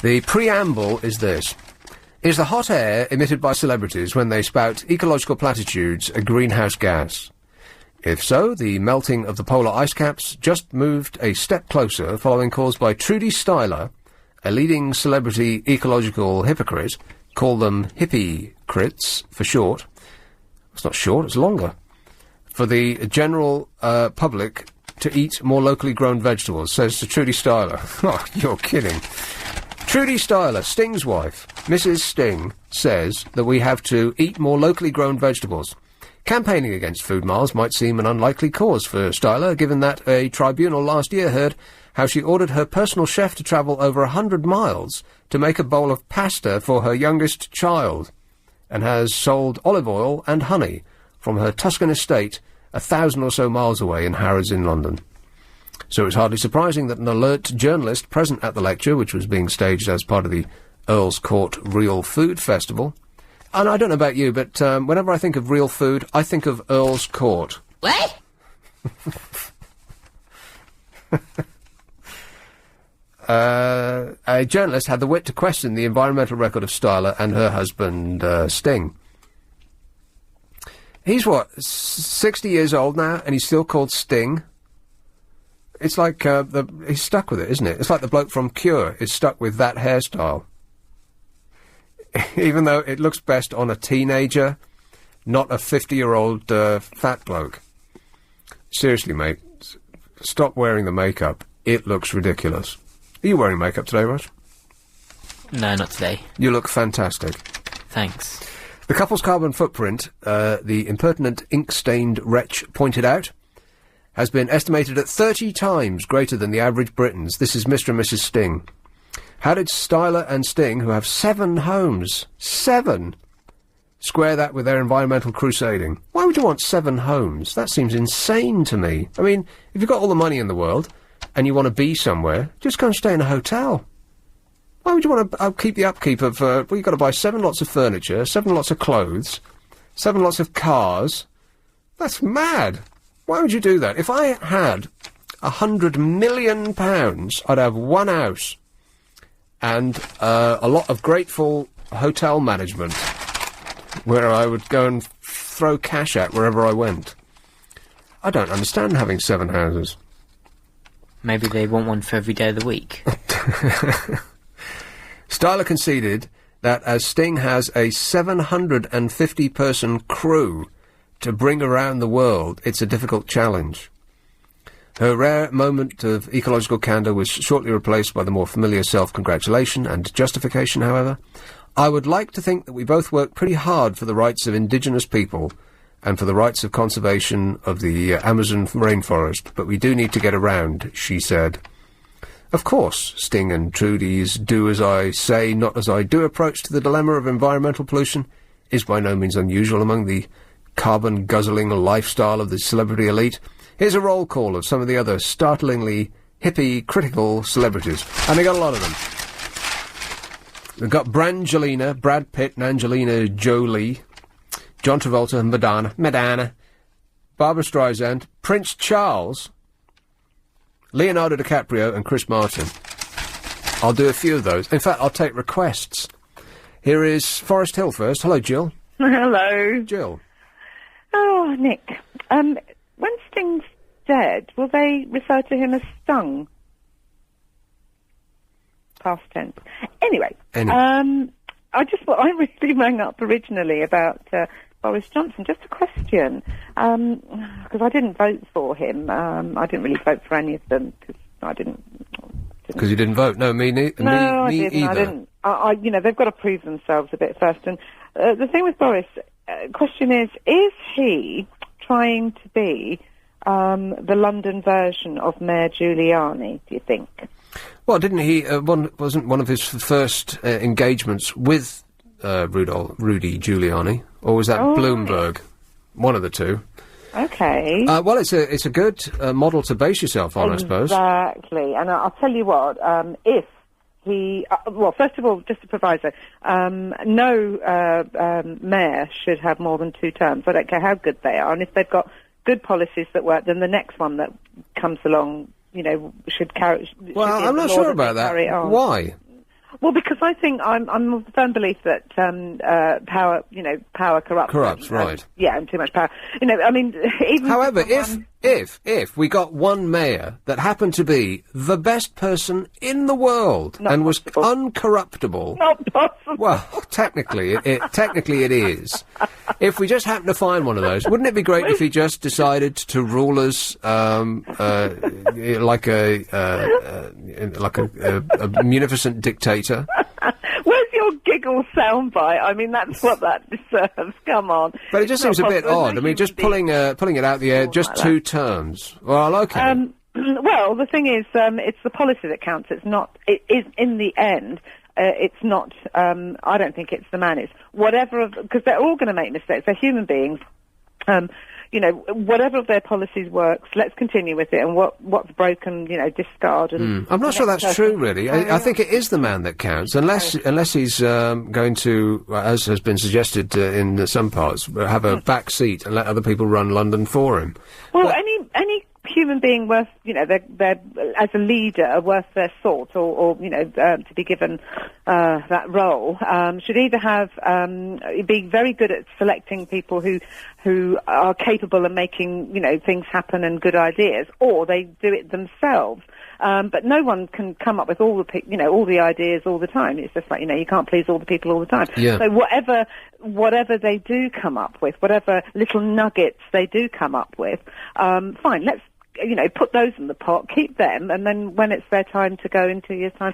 The preamble is this. Is the hot air emitted by celebrities when they spout ecological platitudes a greenhouse gas? If so, the melting of the polar ice caps just moved a step closer following calls by Trudy Styler, a leading celebrity ecological hypocrite, call them hippie-crits for short. It's not short, it's longer. For the general public to eat more locally grown vegetables, says to Trudy Styler. Oh, you're kidding. Trudy Styler, Sting's wife, Mrs. Sting, says that we have to eat more locally grown vegetables. Campaigning against food miles might seem an unlikely cause for Styler, given that a tribunal last year heard how she ordered her personal chef to travel over 100 miles to make a bowl of pasta for her youngest child, and has sold olive oil and honey from her Tuscan estate 1,000 or so miles away in Harrods in London. So it's hardly surprising that an alert journalist present at the lecture, which was being staged as part of the Earl's Court Real Food Festival, and I don't know about you, but whenever I think of real food, I think of Earl's Court. What? A journalist had the wit to question the environmental record of Styler and her husband, Sting. He's, 60 years old now, and he's still called Sting? It's like, he's stuck with it, isn't it? It's like the bloke from Cure is stuck with that hairstyle. Even though it looks best on a teenager, not a 50-year-old fat bloke. Seriously, mate, stop wearing the makeup. It looks ridiculous. Are you wearing makeup today, Raj? No, not today. You look fantastic. Thanks. The couple's carbon footprint, the impertinent ink-stained wretch pointed out, has been estimated at 30 times greater than the average Briton's. This is Mr. and Mrs. Sting. How did Styler and Sting, who have 7 homes, 7, square that with their environmental crusading? Why would you want 7 homes? That seems insane to me. I mean, if you've got all the money in the world and you want to be somewhere, just go and stay in a hotel. Why would you want to keep the upkeep of... you've got to buy 7 lots of furniture, 7 lots of clothes, 7 lots of cars. That's mad. Why would you do that? If I had £100 million, I'd have 1 house and a lot of grateful hotel management where I would go and throw cash at wherever I went. I don't understand having 7 houses. Maybe they want one for every day of the week. Styler conceded that as Sting has a 750-person crew to bring around the world, it's a difficult challenge. Her rare moment of ecological candour was shortly replaced by the more familiar self-congratulation and justification, however. I would like to think that we both work pretty hard for the rights of indigenous people and for the rights of conservation of the Amazon rainforest, but we do need to get around, she said. Of course, Sting and Trudy's do as I say, not as I do approach to the dilemma of environmental pollution is by no means unusual among the carbon-guzzling lifestyle of the celebrity elite. Here's a roll call of some of the other startlingly hippie-critical celebrities, and they got a lot of them. We've got Brangelina, Brad Pitt and Angelina Jolie, John Travolta and Madonna, Barbara Streisand, Prince Charles, Leonardo DiCaprio and Chris Martin. I'll do a few of those. In fact, I'll take requests. Here is Forest Hill first. Hello, Jill. Hello. Jill. Oh, Nick. When Sting's dead, will they refer to him as Stung? Past tense. Anyway. I really rang up originally about Boris Johnson. Just a question, because I didn't vote for him. I didn't really vote for any of them because I didn't. Because you didn't vote? No, me No, I didn't. either. I didn't. They've got to prove themselves a bit first. And the thing with Boris, question is he trying to be the London version of Mayor Giuliani? Do you think? Well, didn't he? Wasn't one of his first engagements with Rudy Giuliani, or was that Bloomberg? Right. One of the two. Okay. Well, it's a good model to base yourself on, I suppose. Exactly. And I'll tell you what. If he, first of all, just a proviso. No mayor should have more than 2 terms. I don't care how good they are, and if they've got good policies that work, then the next one that comes along, should carry. Well, I'm not sure about that. Why? Well, because I think I'm of the firm belief that power corrupts. Corrupts, right? Yeah, and too much power. Even. However, if we got one mayor that happened to be the best person in the world and was uncorruptible, not possible. Well, technically it is. If we just happened to find one of those, wouldn't it be great if he just decided to rule us like a munificent dictator? Where's your giggle soundbite? I mean, that's what that deserves. Come on. But it just seems a bit odd. I mean, just pulling it out the air, just 2 terms. Well, okay. Well, the thing is, it's the policy that counts. It is in the end. It's not. I don't think it's the man. It's whatever. Because they're all going to make mistakes. They're human beings. Whatever of their policies works, let's continue with it, and what's broken, discard. And I'm not sure that's true, really. I think it is the man that counts, unless he's going to, as has been suggested in some parts, have a back seat and let other people run London for him. Well, any human being worth, they're as a leader worth their salt, or to be given that role, should either have be very good at selecting people who are capable of making things happen and good ideas, or they do it themselves. But no one can come up with all the ideas all the time. It's just like you can't please all the people all the time. Yeah. So whatever they do come up with, whatever little nuggets they do come up with, fine. Let's put those in the pot, keep them, and then when it's their time to go in 2 years' time,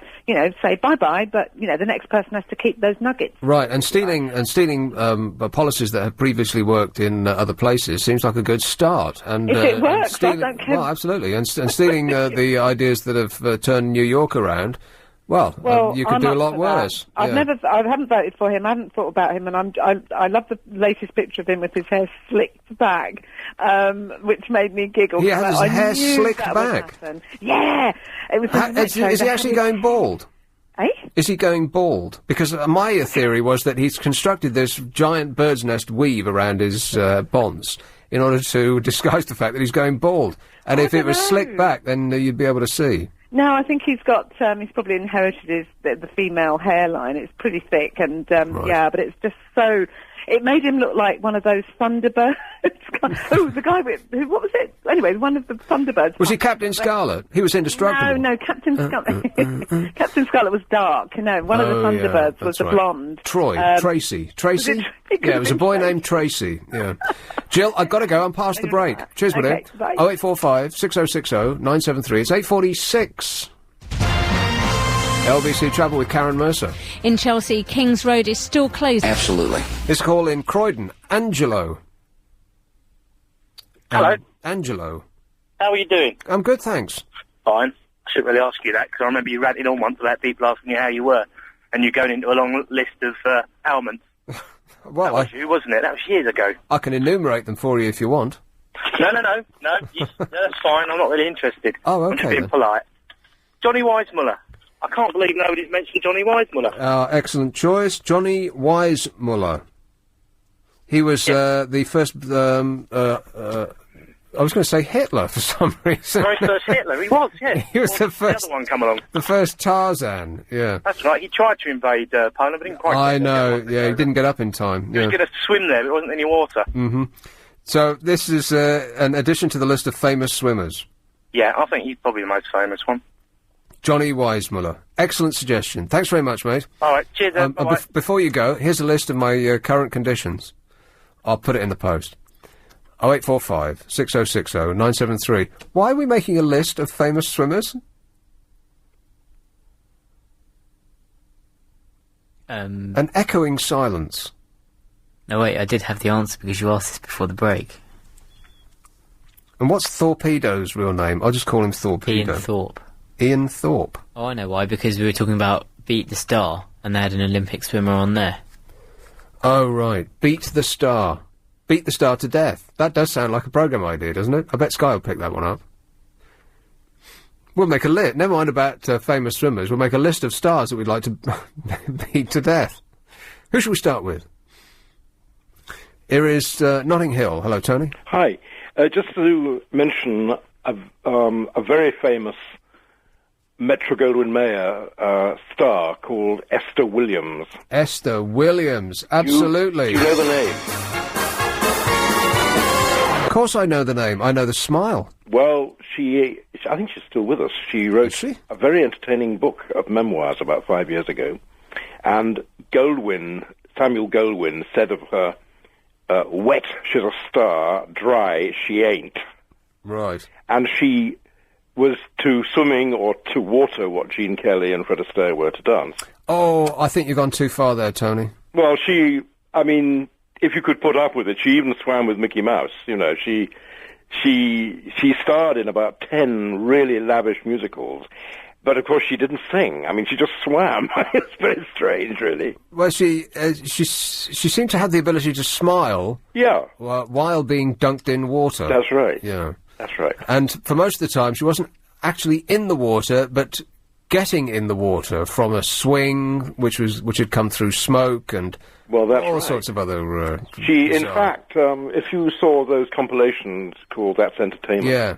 say bye-bye, but, the next person has to keep those nuggets. Right, and stealing policies that have previously worked in other places seems like a good start. And if it works, I don't care. Well, absolutely, and stealing the ideas that have turned New York around, well, you could do a lot worse. I haven't voted for him. I haven't thought about him, and I love the latest picture of him with his hair slicked back, which made me giggle. He has his hair slicked back. Yeah, it was. Is he actually going bald? Eh? Is he going bald? Because my theory was that he's constructed this giant bird's nest weave around his bonds in order to disguise the fact that he's going bald. And if it was slicked back, then you'd be able to see. No, I think he's got. He's probably inherited the female hairline. It's pretty thick, and right. Yeah, but it's just so. It made him look like one of those Thunderbirds. The guy with what was it? Anyway, one of the Thunderbirds. Was he Captain Scarlet? He was indestructible. No, Captain Scarlet. Captain Scarlet was dark. No, one of the Thunderbirds was the blonde. Tracy. Yeah, it was a boy named Tracy. Yeah. Jill, I've got to go. I'm past the break. Cheers, my dear. 0845 6060 973. It's 8:46. LBC Travel with Karen Mercer. In Chelsea, Kings Road is still closed. Absolutely. This call in Croydon. Angelo. Hello. Angelo. How are you doing? I'm good, thanks. Fine. I shouldn't really ask you that, because I remember you ranting on once about people asking you how you were, and you going into a long list of ailments. Well, that was you, wasn't it? That was years ago. I can enumerate them for you if you want. No, that's fine. I'm not really interested. Oh, okay. I'm just being polite. Johnny Weissmuller. I can't believe nobody's mentioned Johnny Weissmuller. Excellent choice. Johnny Weissmuller. He was the first I was going to say Hitler for some reason. Very first Hitler, he was, yeah. He was the first. The other one come along. The first Tarzan, yeah. That's right, he tried to invade Poland, but didn't quite I get know, there. he didn't get up in time. He was going to swim there, but there wasn't any water. Mm-hmm. So this is an addition to the list of famous swimmers. Yeah, I think he's probably the most famous one. Johnny Weissmuller. Excellent suggestion. Thanks very much, mate. All right, cheers then. Before you go, here's a list of my current conditions. I'll put it in the post. 0845 6060 973. Why are we making a list of famous swimmers? An echoing silence. No, wait, I did have the answer because you asked this before the break. And what's Torpedo's real name? I'll just call him Torpedo. Ian Thorpe. Ian Thorpe. Oh, I know why, because we were talking about Beat the Star, and they had an Olympic swimmer on there. Oh, right. Beat the Star. Beat the Star to Death. That does sound like a programme idea, doesn't it? I bet Sky will pick that one up. We'll make a list. Never mind about famous swimmers. We'll make a list of stars that we'd like to beat to death. Who should we start with? Here is Notting Hill. Hello, Tony. Hi. Just to mention a very famous Metro-Goldwyn-Mayer star called Esther Williams. Esther Williams, absolutely. You know the name? Of course I know the name. I know the smile. Well, I think she's still with us. She wrote a very entertaining book of memoirs about 5 years ago. And Samuel Goldwyn said of her, wet, she's a star, dry, she ain't. Right. And she was to swimming or to water what Gene Kelly and Fred Astaire were to dance. Oh, I think you've gone too far there, Tony. Well, if you could put up with it, she even swam with Mickey Mouse. You know, she starred in about 10 really lavish musicals. But, of course, she didn't sing. I mean, she just swam. It's very strange, really. Well, she seemed to have the ability to smile. Yeah. While being dunked in water. That's right. Yeah. That's right. And for most of the time, she wasn't actually in the water, but getting in the water from a swing, which had come through smoke and all sorts of other. In fact, if you saw those compilations called "That's Entertainment," yeah,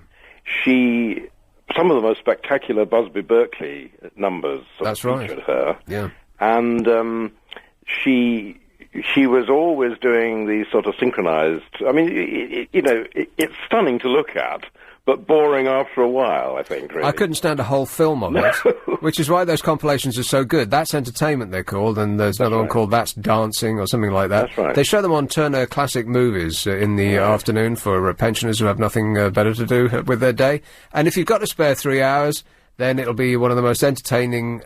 some of the most spectacular Busby Berkeley numbers. That's right. Featured her. Yeah, and she was always doing these sort of synchronized. I mean, it's stunning to look at, but boring after a while, I think, really. I couldn't stand a whole film of it, which is why those compilations are so good. That's Entertainment, they're called, and there's another one called That's Dancing, or something like that. That's right. They show them on Turner Classic Movies in the afternoon for pensioners who have nothing better to do with their day. And if you've got to spare 3 hours, then it'll be one of the most entertaining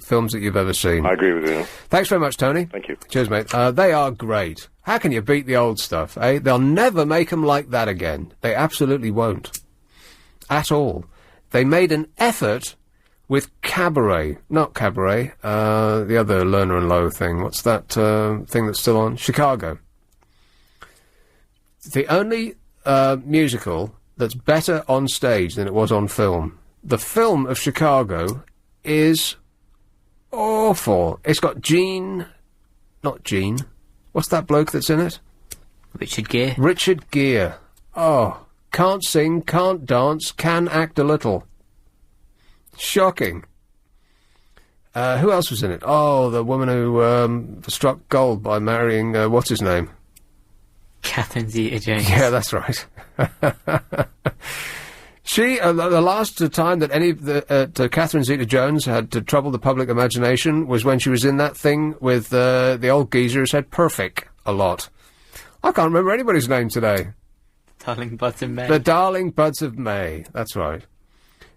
films that you've ever seen. I agree with you. Thanks very much, Tony. Thank you. Cheers, mate. They are great. How can you beat the old stuff, eh? They'll never make 'em like that again. They absolutely won't. At all. They made an effort with Cabaret. Not Cabaret, the other Lerner and Lowe thing. What's that thing that's still on? Chicago. The only musical that's better on stage than it was on film. The film of Chicago is awful. It's got not Gene. What's that bloke that's in it? Richard Gere. Richard Gere. Oh, can't sing, can't dance, can act a little. Shocking. Who else was in it? Oh, the woman who struck gold by marrying, what's his name? Catherine Zeta-Jones. Yeah, that's right. She, the last time that Catherine Zeta-Jones had to trouble the public imagination was when she was in that thing with the old geezer who said perfect a lot. I can't remember anybody's name today. Darling Buds of May. The Darling Buds of May, that's right.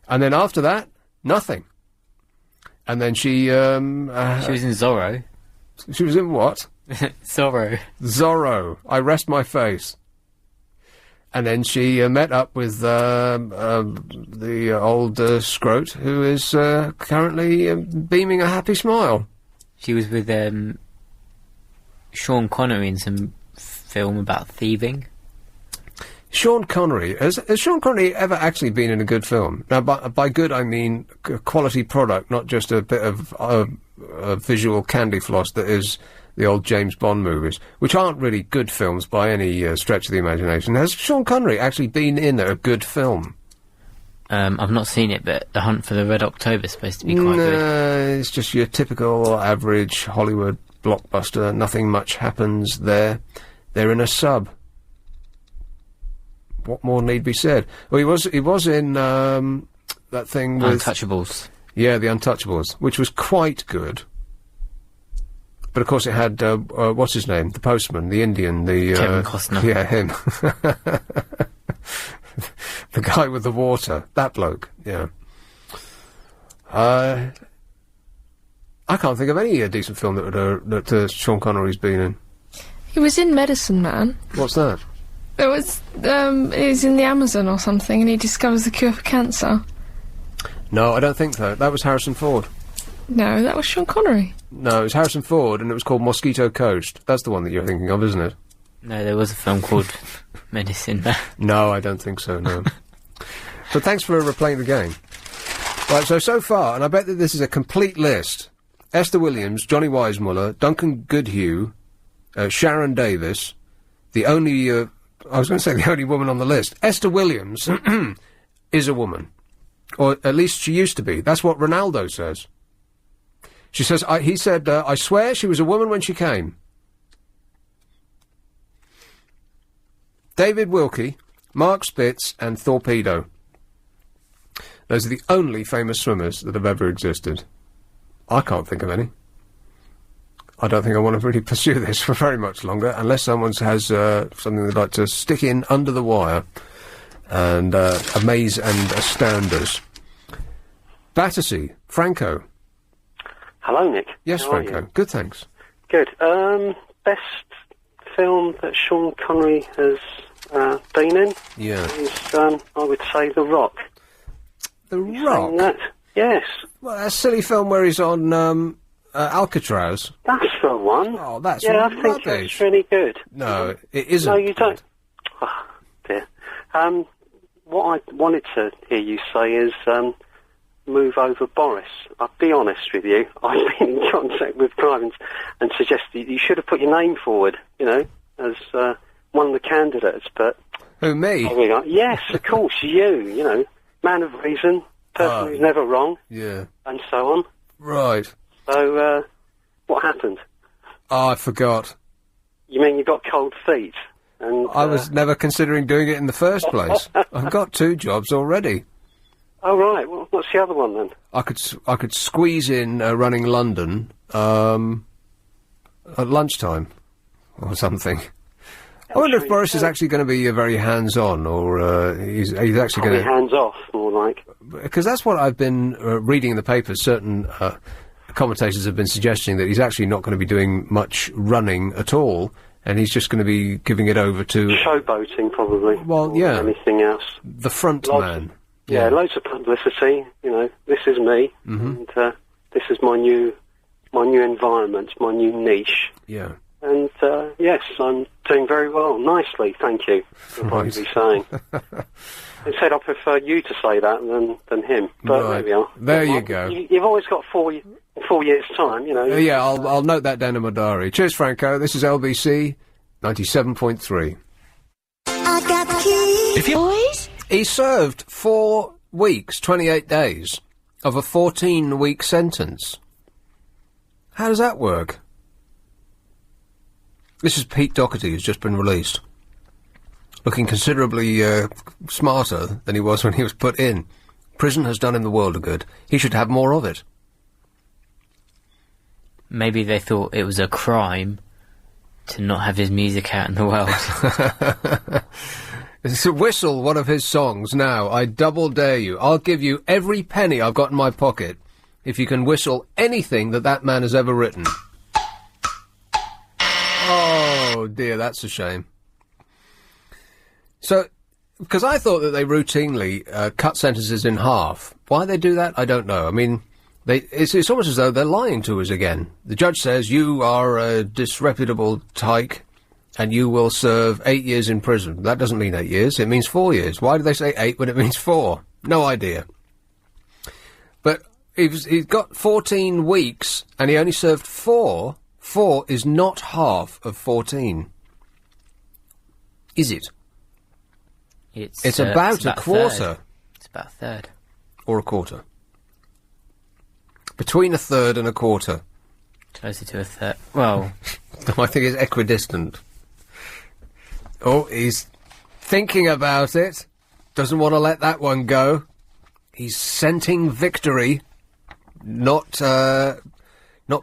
And then after that, nothing. And then she was in Zorro. She was in what? Zorro. Zorro. I rest my face. And then she met up with the old scrote, who is currently beaming a happy smile. She was with Sean Connery in some film about thieving. Sean Connery. Has Sean Connery ever actually been in a good film? Now, by good, I mean a quality product, not just a bit of visual candy floss that is the old James Bond movies, which aren't really good films by any stretch of the imagination. Has Sean Connery actually been in a good film? I've not seen it, but The Hunt for the Red October is supposed to be quite good. It's just your typical average Hollywood blockbuster. Nothing much happens there. They're in a sub. What more need be said? Well, he was in that thing with Untouchables. Yeah, The Untouchables, which was quite good. But of course, it had what's his name, the postman, the Indian, the Kevin Costner. Yeah, him. The guy with the water, that bloke. Yeah. I can't think of any decent film that Sean Connery's been in. He was in Medicine Man. What's that? It was in the Amazon or something, and he discovers the cure for cancer. No, I don't think so. That was Harrison Ford. No, that was Sean Connery. No, it was Harrison Ford, and it was called Mosquito Coast. That's the one that you're thinking of, isn't it? No, there was a film called Medicine Man. No, I don't think so, no. But thanks for replaying the game. Right, so far, and I bet that this is a complete list, Esther Williams, Johnny Weissmuller, Duncan Goodhue, Sharon Davis, the only, I was going to say the only woman on the list. Esther Williams is a woman. Or at least she used to be. That's what Ronaldo says. She says, he said, I swear she was a woman when she came. David Wilkie, Mark Spitz, and Torpedo. Those are the only famous swimmers that have ever existed. I can't think of any. I don't think I want to really pursue this for very much longer, unless someone has something they'd like to stick in under the wire and amaze and astound us. Battersea, Franco. Hello, Nick. Yes, How Franco. are you? Good, thanks. Good. Best film that Sean Connery has been in? Yeah. Is, I would say, The Rock. The Rock? That? Yes. Well, that silly film where he's on Alcatraz. That's the one. Oh, that's yeah, rubbish. I think it's really good. No, it isn't. No, you don't. Oh, dear. What I wanted to hear you say is move over Boris. I'll be honest with you. I've been in contact with Clive and suggested you should have put your name forward, you know, as one of the candidates, but... Who, me? Yes, of course, you know, man of reason, person who's never wrong, yeah, and so on. Right. So, what happened? Oh, I forgot. You mean you got cold feet? And I was never considering doing it in the first place. I've got 2 jobs already. Oh, right. Well, what's the other one, then? I could squeeze in running London at lunchtime or something. I wonder if Boris is actually going to be very hands-on, or he's actually going to... hands-off, more like. Because that's what I've been reading in the papers. Certain commentators have been suggesting that he's actually not going to be doing much running at all, and he's just going to be giving it over to... Showboating, probably. Well, yeah. Anything else. The front man. Yeah, loads of publicity, you know, this is me, and this is my new environment, my new niche. Yeah. And, yes, I'm doing very well, nicely, thank you, I'll probably be saying. Instead, I prefer you to say that than him, but there we are. There you go. You've always got 4 years' time, you know. Yeah, I'll note that down in my diary. Cheers, Franco. This is LBC 97.3. I got the key. If you boys, he served 4 weeks, 28 days of a 14-week sentence. How does that work? This is Pete Doherty, who's just been released. Looking considerably smarter than he was when he was put in. Prison has done him the world of good. He should have more of it. Maybe they thought it was a crime to not have his music out in the world. Whistle one of his songs now. I double dare you. I'll give you every penny I've got in my pocket if you can whistle anything that man has ever written. Oh dear, that's a shame. So, because I thought that they routinely cut sentences in half. Why they do that, I don't know. I mean, it's almost as though they're lying to us again. The judge says, you are a disreputable tyke, and you will serve 8 years in prison. That doesn't mean 8 years, it means 4 years. Why do they say 8 when it means 4? No idea. But he's got 14 weeks, and he only served 4 4 is not half of 14. Is it? It's about a quarter. It's about a third. Or a quarter. Between a third and a quarter. Closer to a third. Well... I think it's equidistant. Oh, he's thinking about it. Doesn't want to let that one go. He's scenting victory. Not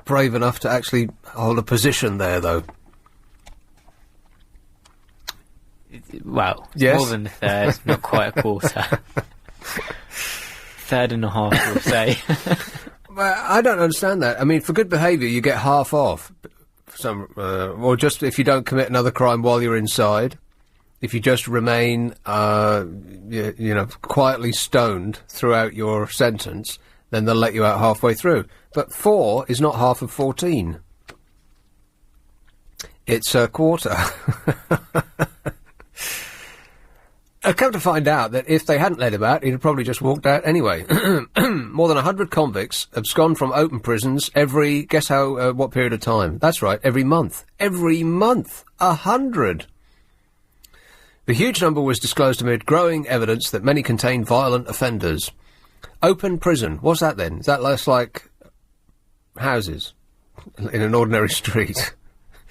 brave enough to actually hold a position there, though. Well, yes? More than a third, not quite a quarter. Third and a half, we'll say. Well, I don't understand that. I mean, for good behaviour, you get half off. Or just if you don't commit another crime while you're inside. If you just remain, quietly stoned throughout your sentence, then they'll let you out halfway through. But 4 is not half of 14. It's a quarter. I come to find out that if they hadn't let him out, he'd have probably just walked out anyway. More than 100 convicts abscond from open prisons every, guess what period of time? That's right, every month. Every month! 100! The huge number was disclosed amid growing evidence that many contain violent offenders. Open prison, what's that then? Is that less like houses in an ordinary street?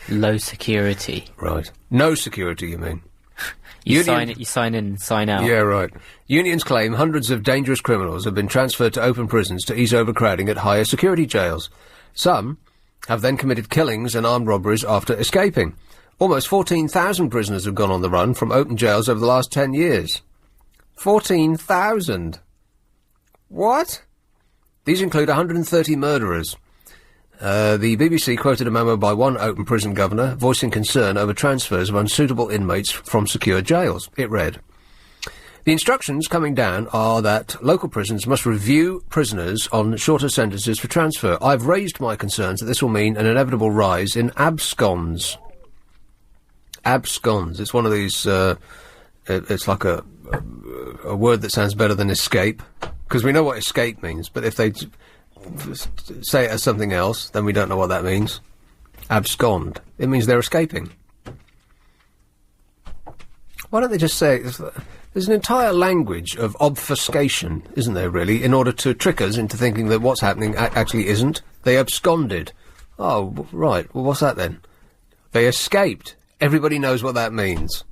Low security. Right. No security, you mean? You sign in and sign out. Yeah, right. Unions claim hundreds of dangerous criminals have been transferred to open prisons to ease overcrowding at higher security jails. Some have then committed killings and armed robberies after escaping. Almost 14,000 prisoners have gone on the run from open jails over the last 10 years. 14,000! What? These include 130 murderers. The BBC quoted a memo by one open prison governor voicing concern over transfers of unsuitable inmates from secure jails. It read, "The instructions coming down are that local prisons must review prisoners on shorter sentences for transfer. I've raised my concerns that this will mean an inevitable rise in absconds." Absconds. It's one of these, it's like a word that sounds better than escape, because we know what escape means, but if they say it as something else, then we don't know what that means. Abscond. It means they're escaping. Why don't they just say... There's an entire language of obfuscation, isn't there, really, in order to trick us into thinking that what's happening actually isn't. They absconded. Oh, right. Well, what's that then? They escaped. Everybody knows what that means.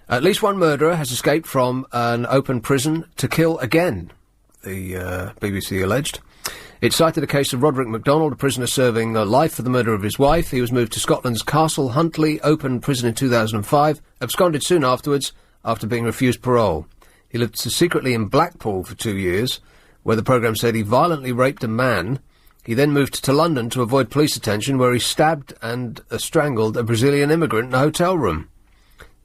At least one murderer has escaped from an open prison to kill again, the BBC alleged. It cited a case of Roderick MacDonald, a prisoner serving life for the murder of his wife. He was moved to Scotland's Castle Huntly open prison in 2005, absconded soon afterwards after being refused parole. He lived secretly in Blackpool for 2 years, where the programme said he violently raped a man. He then moved to London to avoid police attention, where he stabbed and strangled a Brazilian immigrant in a hotel room.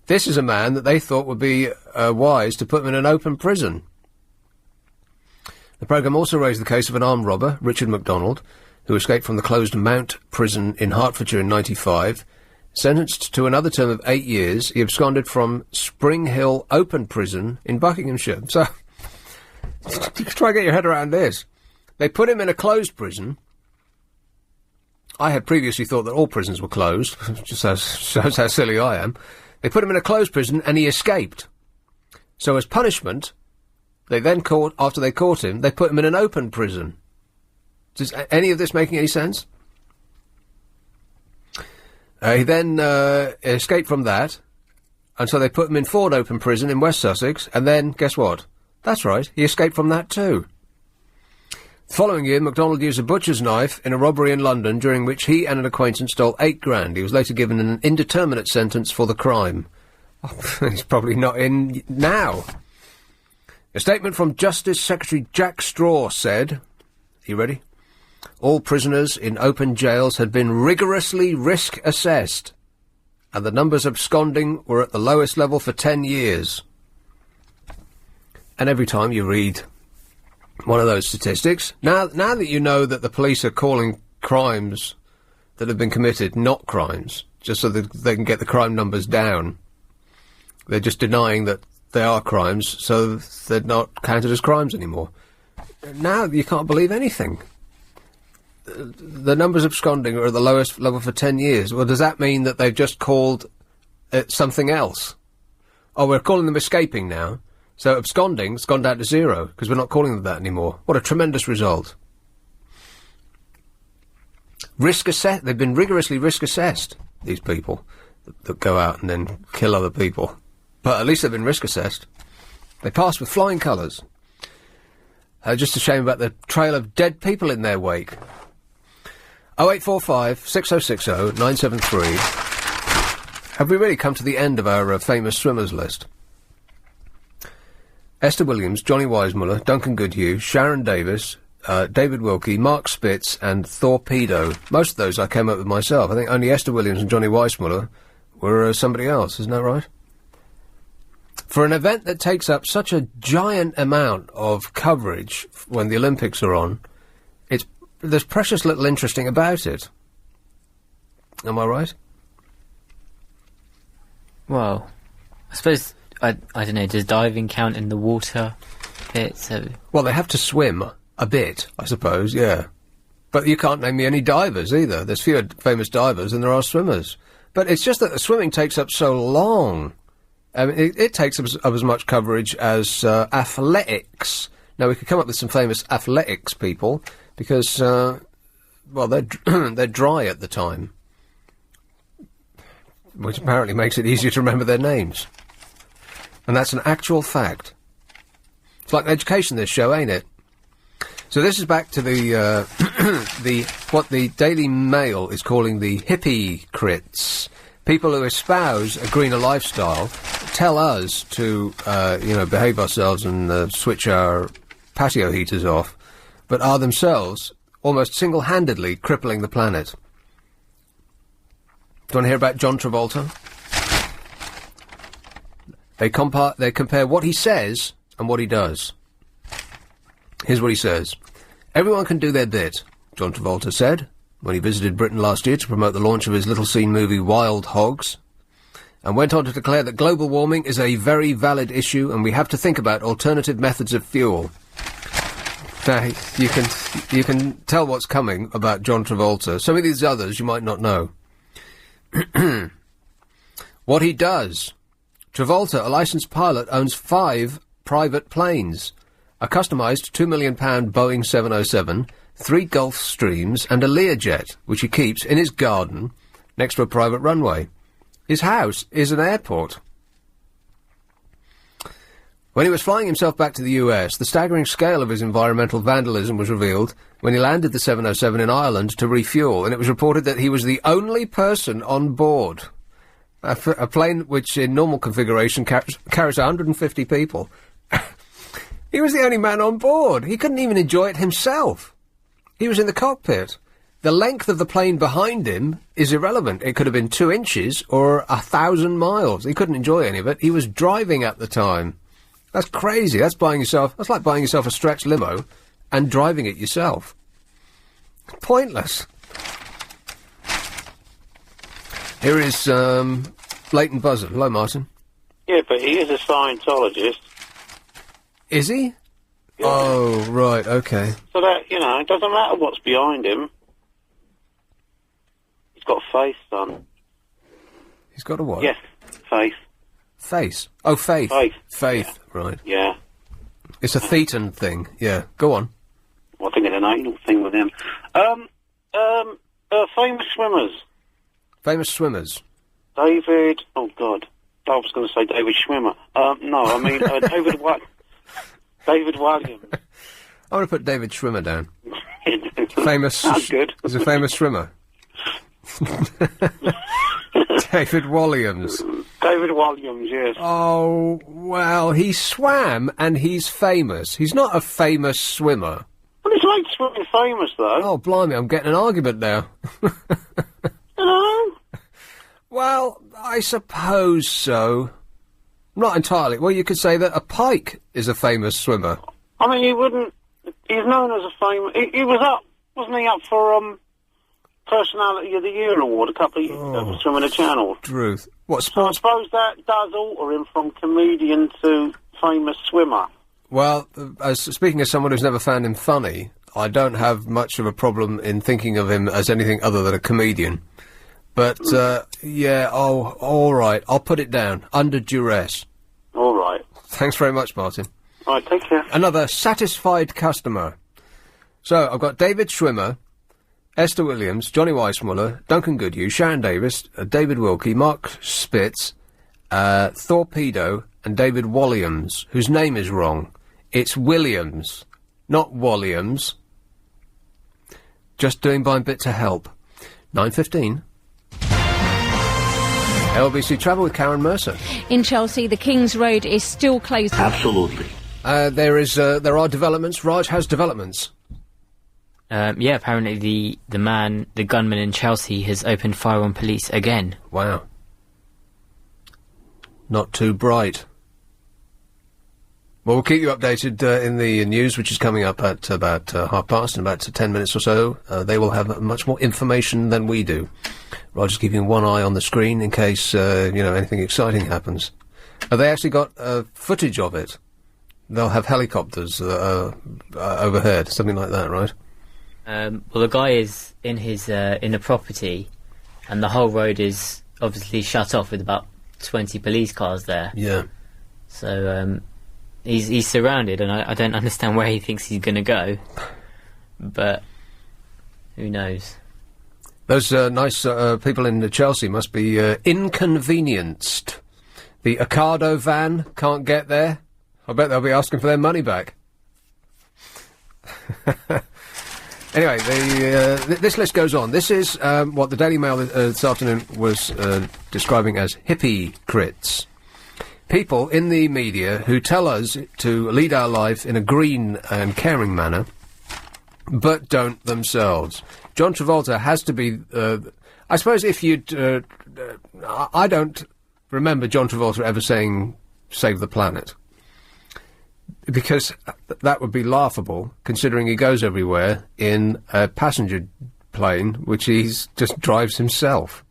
This is a man that they thought would be wise to put him in an open prison. The programme also raised the case of an armed robber, Richard MacDonald, who escaped from the closed Mount prison in Hertfordshire in 1995. Sentenced to another term of 8 years, he absconded from Spring Hill Open Prison in Buckinghamshire. So, try and get your head around this. They put him in a closed prison. I had previously thought that all prisons were closed, just shows how silly I am. They put him in a closed prison and he escaped. So as punishment, they then after they caught him, they put him in an open prison. Does any of this making any sense? He then escaped from that, and so they put him in Ford Open Prison in West Sussex, and then, guess what? That's right, he escaped from that too. The following year, MacDonald used a butcher's knife in a robbery in London, during which he and an acquaintance stole £8,000. He was later given an indeterminate sentence for the crime. He's probably not in now. A statement from Justice Secretary Jack Straw said, are you ready? All prisoners in open jails had been rigorously risk-assessed, and the numbers absconding were at the lowest level for 10 years. And every time you read one of those statistics, now that you know that the police are calling crimes that have been committed not crimes, just so that they can get the crime numbers down, they're just denying that they are crimes, so they're not counted as crimes anymore. Now you can't believe anything. the numbers absconding are at the lowest level for 10 years. Well, does that mean that they've just called it something else? Oh, we're calling them escaping now. So absconding's gone down to 0, because we're not calling them that anymore. What a tremendous result. They've been rigorously risk-assessed, these people, that go out and then kill other people. But at least they've been risk-assessed. They passed with flying colours. Just a shame about the trail of dead people in their wake. 0845 6060 973. Have we really come to the end of our famous swimmers list? Esther Williams, Johnny Weissmuller, Duncan Goodhue, Sharon Davis, David Wilkie, Mark Spitz, and Torpedo. Most of those I came up with myself. I think only Esther Williams and Johnny Weissmuller were somebody else, isn't that right? For an event that takes up such a giant amount of coverage when the Olympics are on, there's precious little interesting about it. Am I right? Well, I suppose, I don't know, does diving count in the water bit? So... Well, they have to swim a bit, I suppose, yeah. But you can't name me any divers either. There's fewer famous divers than there are swimmers. But it's just that the swimming takes up so long. I mean, it takes up as much coverage as athletics. Now, we could come up with some famous athletics people, because, well, they're dry at the time. Which apparently makes it easier to remember their names. And that's an actual fact. It's like education, this show, ain't it? So this is back to the, what the Daily Mail is calling the hippie crits. People who espouse a greener lifestyle tell us to, behave ourselves and switch our patio heaters off, but are themselves almost single-handedly crippling the planet. Do you want to hear about John Travolta? They compare what he says and what he does. Here's what he says. Everyone can do their bit, John Travolta said, when he visited Britain last year to promote the launch of his little-seen movie Wild Hogs, and went on to declare that global warming is a very valid issue and we have to think about alternative methods of fuel. Now, you can tell what's coming about John Travolta. Some of these others you might not know. What he does. Travolta, a licensed pilot, owns 5 private planes, a customised £2 million Boeing 707, 3 Gulfstreams, and a Learjet, which he keeps in his garden next to a private runway. His house is an airport. When he was flying himself back to the US, the staggering scale of his environmental vandalism was revealed when he landed the 707 in Ireland to refuel, and it was reported that he was the only person on board. A plane which, in normal configuration, carries 150 people. He was the only man on board. He couldn't even enjoy it himself. He was in the cockpit. The length of the plane behind him is irrelevant. It could have been 2 inches or 1,000 miles. He couldn't enjoy any of it. He was driving at the time. That's crazy. That's like buying yourself a stretch limo and driving it yourself. Pointless. Here is Leighton Buzzard. Hello, Martin. Yeah, but he is a Scientologist. Is he? Yeah. Oh, right, okay. So that, it doesn't matter what's behind him. He's got faith, son. He's got a what? Yes, faith. Face? Oh, faith. Faith, yeah. Right. Yeah. It's a Thetan thing, yeah. Go on. Well, I think it's an anal thing with him. Famous swimmers. Famous swimmers. David, oh God, I was going to say David Schwimmer. No, I mean David Williams. I'm going to put David Schwimmer down. Famous. That's good. He's a famous swimmer. David Williams. David Williams, yes. Oh, well, he swam and he's famous. He's not a famous swimmer. Well, he's like swimming famous, though. Oh, blimey, I'm getting an argument now. Hello? Well, I suppose so. Not entirely. Well, you could say that a pike is a famous swimmer. I mean, he's known as a famous... He wasn't he up for, Personality of the Year award a couple of years ago for swimming the channel? Truth. What, sports? So I suppose that does alter him from comedian to famous swimmer. Well, speaking as someone who's never found him funny, I don't have much of a problem in thinking of him as anything other than a comedian. But, yeah, all right. I'll put it down. Under duress. All right. Thanks very much, Martin. All right, take care. Another satisfied customer. So, I've got David Schwimmer, Esther Williams, Johnny Weissmuller, Duncan Goodhue, Sharon Davis, David Wilkie, Mark Spitz, Torpedo, and David Walliams, whose name is wrong. It's Williams, not Walliams. Just doing by a bit to help. 9:15. LBC Travel with Karen Mercer. In Chelsea, the King's Road is still closed. Absolutely. There are developments. Raj has developments. Yeah, apparently the gunman in Chelsea has opened fire on police again. Wow. Not too bright. Well, we'll keep you updated in the news, which is coming up at about past, in about 10 minutes or so. They will have much more information than we do. Roger's keeping one eye on the screen in case, anything exciting happens. They actually got footage of it. They'll have helicopters overhead, something like that, right? Well, the guy is in his in the property, and the whole road is obviously shut off with about 20 police cars there. Yeah. So he's surrounded, and I don't understand where he thinks he's going to go. But who knows? Those nice people in Chelsea must be inconvenienced. The Ocado van can't get there. I bet they'll be asking for their money back. Anyway, this list goes on. This is what the Daily Mail this afternoon was describing as hypocrites. People in the media who tell us to lead our lives in a green and caring manner, but don't themselves. John Travolta has to be... I suppose if you'd... I don't remember John Travolta ever saying, save the planet. Because that would be laughable, considering he goes everywhere in a passenger plane, which he just drives himself.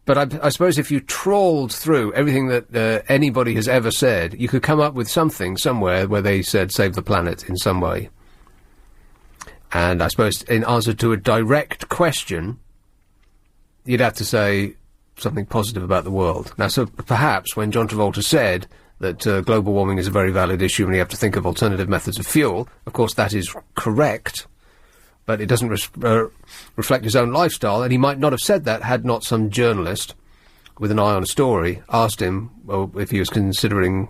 But I suppose if you trawled through everything that anybody has ever said, you could come up with something somewhere where they said save the planet in some way. And I suppose in answer to a direct question, you'd have to say something positive about the world. Now, so perhaps when John Travolta said that global warming is a very valid issue and you have to think of alternative methods of fuel, of course that is correct, but it doesn't reflect his own lifestyle, and he might not have said that had not some journalist with an eye on a story asked him if he was considering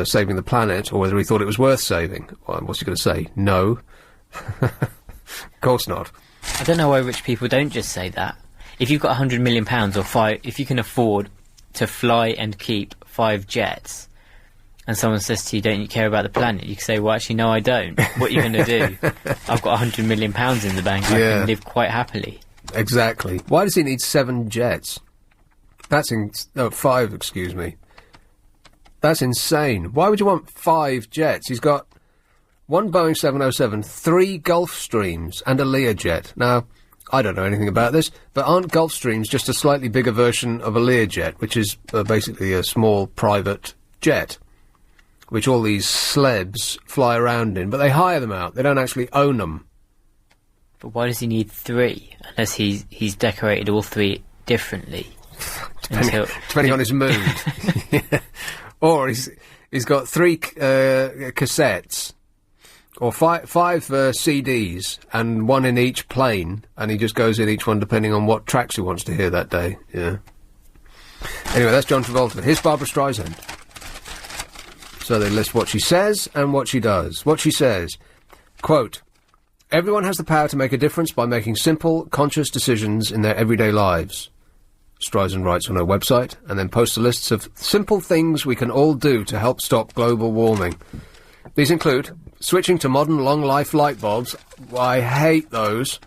saving the planet, or whether he thought it was worth saving. Well, what's he going to say? No. Of course not. I don't know why rich people don't just say that. If you've got £100 million or if you can afford to fly and keep 5 jets, and someone says to you, don't you care about the planet? You can say, well, actually, no, I don't. What are you going to do? I've got £100 million in the bank. I can live quite happily. Exactly. Why does he need 7 jets? That's 5, excuse me. That's insane. Why would you want 5 jets? He's got 1 Boeing 707, 3 Gulfstreams, and a Learjet. Now, I don't know anything about this, but aren't Gulfstreams just a slightly bigger version of a Learjet, which is basically a small private jet, which all these celebs fly around in, but they hire them out. They don't actually own them. But why does he need 3? Unless he's decorated all 3 differently. Depending on his mood. Yeah. Or he's got 3 cassettes, or 5 CDs, and 1 in each plane, and he just goes in each one depending on what tracks he wants to hear that day. Yeah. Anyway, that's John Travolta. Here's Barbara Streisand. So they list what she says and what she does. What she says, quote, everyone has the power to make a difference by making simple, conscious decisions in their everyday lives. Streisand writes on her website, and then posts a list of simple things we can all do to help stop global warming. These include switching to modern long-life light bulbs. I hate those.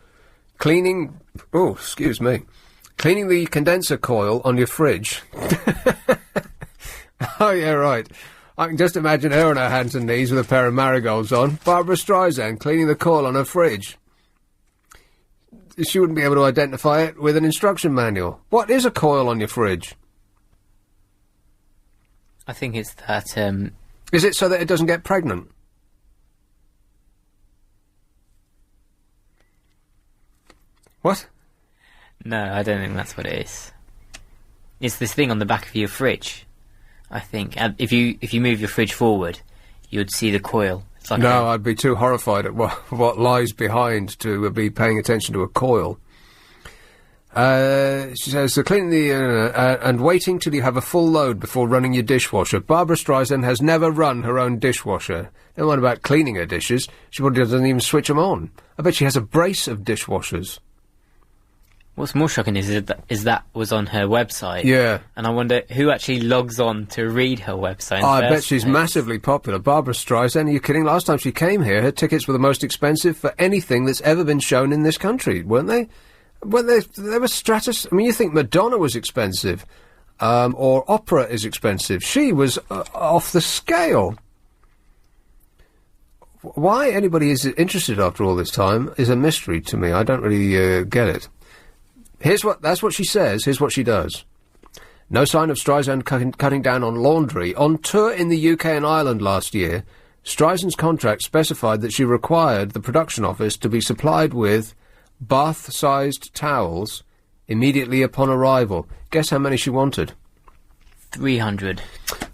Cleaning the condenser coil on your fridge. Oh, yeah, right. I can just imagine her on her hands and knees with a pair of marigolds on. Barbara Streisand cleaning the coil on her fridge. She wouldn't be able to identify it with an instruction manual. What is a coil on your fridge? I think it's that, Is it so that it doesn't get pregnant? What? No, I don't think that's what it is. It's this thing on the back of your fridge, I think. And if you move your fridge forward, you'd see the coil. It's like No, I'd be too horrified at what lies behind to be paying attention to a coil. She says, so cleaning the and waiting till you have a full load before running your dishwasher. Barbara Streisand has never run her own dishwasher. Never mind about cleaning her dishes. She probably doesn't even switch them on. I bet she has a brace of dishwashers. What's more shocking is that was on her website. Yeah. And I wonder who actually logs on to read her website. I bet she's massively popular. Barbara Streisand, are you kidding? Last time she came here, her tickets were the most expensive for anything that's ever been shown in this country, weren't they? Well, they were stratus. I mean, you think Madonna was expensive, or opera is expensive. She was off the scale. Why anybody is interested after all this time is a mystery to me. I don't really get it. That's what she says. Here's what she does. No sign of Streisand cutting down on laundry. On tour in the UK and Ireland last year, Streisand's contract specified that she required the production office to be supplied with bath-sized towels immediately upon arrival. Guess how many she wanted? 300.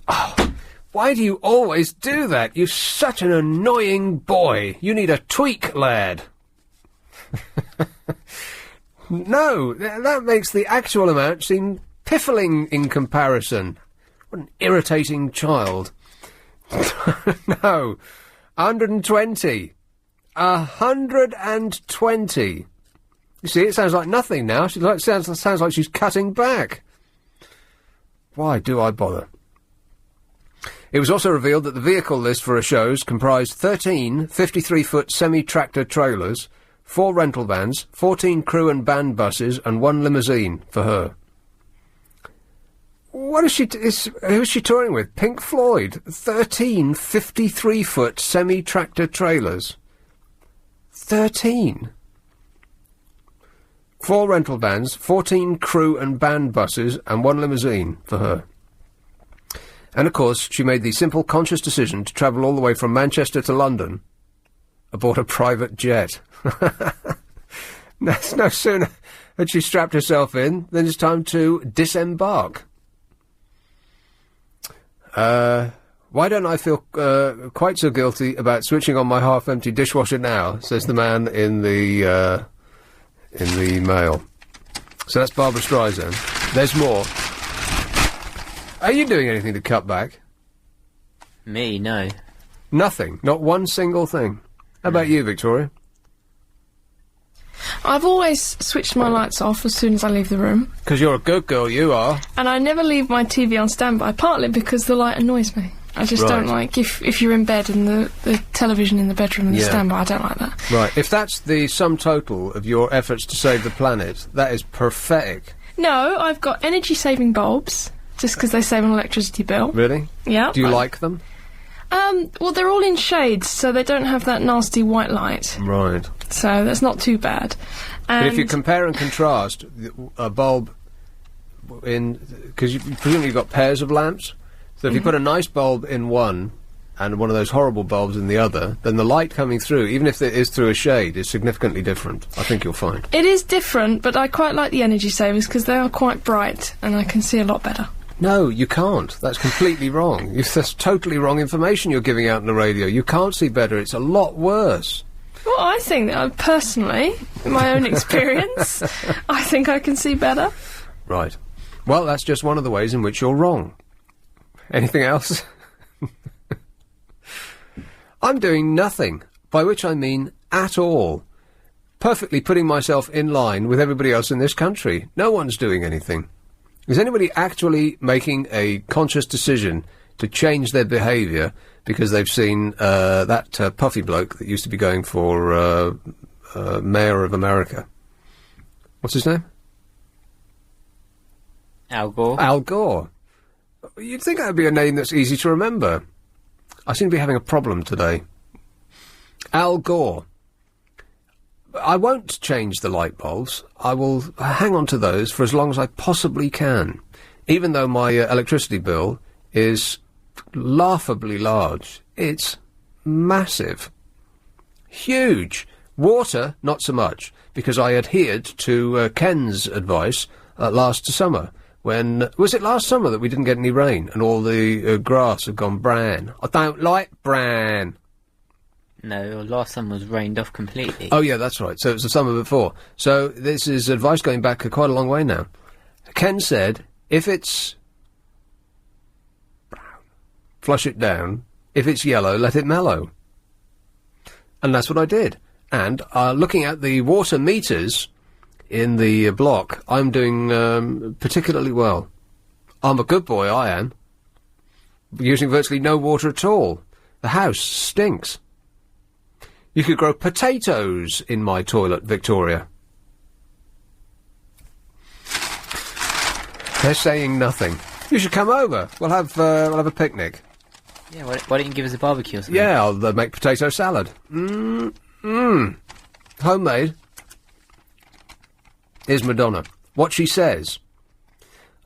Oh, why do you always do that? You're such an annoying boy. You need a tweak, lad. No, that makes the actual amount seem piffling in comparison. What an irritating child. No. 120. 120. You see, it sounds like nothing now. Sounds like she's cutting back. Why do I bother? It was also revealed that the vehicle list for her shows comprised 13 53-foot semi-tractor trailers, 4 rental vans, 14 crew and band buses, and 1 limousine for her. What is she... who's she touring with? Pink Floyd. 13 53-foot semi-tractor trailers. 13. 4 rental vans, 14 crew and band buses, and 1 limousine for her. And, of course, she made the simple, conscious decision to travel all the way from Manchester to London aboard a private jet. No sooner had she strapped herself in than it's time to disembark. Why don't I feel quite so guilty about switching on my half-empty dishwasher now, says the man in the mail. So that's Barbara Streisand. There's more. Are you doing anything to cut back? Me, no. Nothing? Not one single thing? How about you, Victoria? I've always switched my lights off as soon as I leave the room. Because you're a good girl, you are. And I never leave my TV on standby, partly because the light annoys me. I just don't like, if you're in bed and the television in the bedroom and the standby, I don't like that. Right, if that's the sum total of your efforts to save the planet, that is pathetic. No, I've got energy-saving bulbs, just because they save an electricity bill. Really? Yeah. Do you like them? Well, they're all in shades, so they don't have that nasty white light. Right. So that's not too bad. But if you compare and contrast a bulb in... because presumably you've got pairs of lamps, so if you put a nice bulb in one and one of those horrible bulbs in the other, then the light coming through, even if it is through a shade, is significantly different, I think you'll find. It is different, but I quite like the energy savers because they are quite bright and I can see a lot better. No, you can't. That's completely wrong. That's totally wrong information you're giving out on the radio. You can't see better. It's a lot worse. Well, I think that personally, in my own experience, I think I can see better. Right. Well, that's just one of the ways in which you're wrong. Anything else? I'm doing nothing, by which I mean at all. Perfectly putting myself in line with everybody else in this country. No one's doing anything. Is anybody actually making a conscious decision to change their behaviour because they've seen that puffy bloke that used to be going for Mayor of America? What's his name? Al Gore. Al Gore. You'd think that would be a name that's easy to remember. I seem to be having a problem today. Al Gore. I won't change the light bulbs. I will hang on to those for as long as I possibly can, even though my electricity bill is laughably large. It's massive. Huge. Water, not so much, because I adhered to Ken's advice last summer. Was it last summer that we didn't get any rain and all the grass had gone brown? I don't like brown. No, last summer was rained off completely. Oh, yeah, that's right. So it was the summer before. So this is advice going back quite a long way now. Ken said, if it's brown, flush it down. If it's yellow, let it mellow. And that's what I did. And looking at the water meters in the block, I'm doing particularly well. I'm a good boy, I am. Using virtually no water at all. The house stinks. You could grow potatoes in my toilet, Victoria. They're saying nothing. You should come over. We'll have a picnic. Yeah, why don't you give us a barbecue or something? Yeah, I'll make potato salad. Homemade. Here's Madonna. What she says.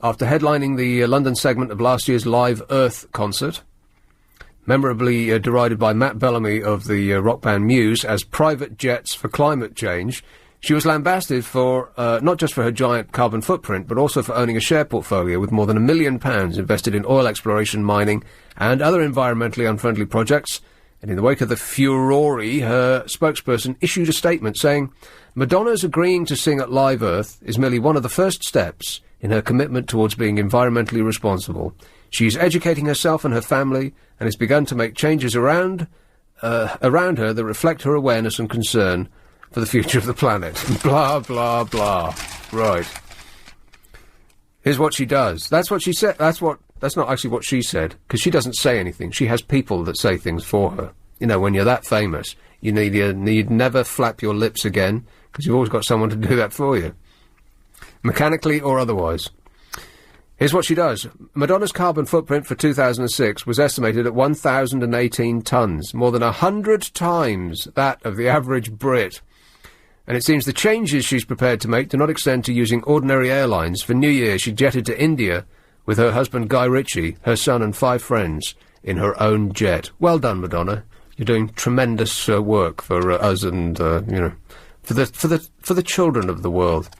After headlining the London segment of last year's Live Earth concert, memorably derided by Matt Bellamy of the rock band Muse as private jets for climate change, she was lambasted for not just for her giant carbon footprint, but also for owning a share portfolio with more than £1 million invested in oil exploration, mining, and other environmentally unfriendly projects. And in the wake of the furore, her spokesperson issued a statement saying, Madonna's agreeing to sing at Live Earth is merely one of the first steps in her commitment towards being environmentally responsible. She's educating herself and her family, and has begun to make changes around her that reflect her awareness and concern for the future of the planet. Blah, blah, blah. Right. Here's what she does. That's what she said. That's not actually what she said, because she doesn't say anything. She has people that say things for her. You know, when you're that famous, you need never flap your lips again, because you've always got someone to do that for you. Mechanically or otherwise. Here's what she does. Madonna's carbon footprint for 2006 was estimated at 1,018 tonnes, more than 100 times that of the average Brit. And it seems the changes she's prepared to make do not extend to using ordinary airlines. For New Year, she jetted to India with her husband Guy Ritchie, her son and 5 friends in her own jet. Well done, Madonna. You're doing tremendous work for us and, for the children of the world.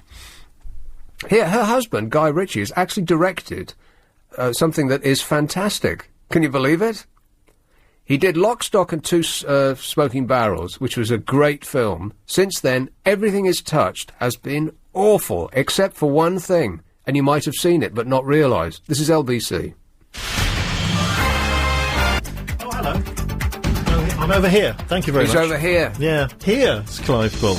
Here, her husband, Guy Ritchie, has actually directed something that is fantastic. Can you believe it? He did Lock, Stock and Two Smoking Barrels, which was a great film. Since then, everything he's touched has been awful, except for one thing. And you might have seen it, but not realised. This is LBC. Oh, hello. I'm over here. Thank you very much. He's over here. Yeah, here's Clive Bull.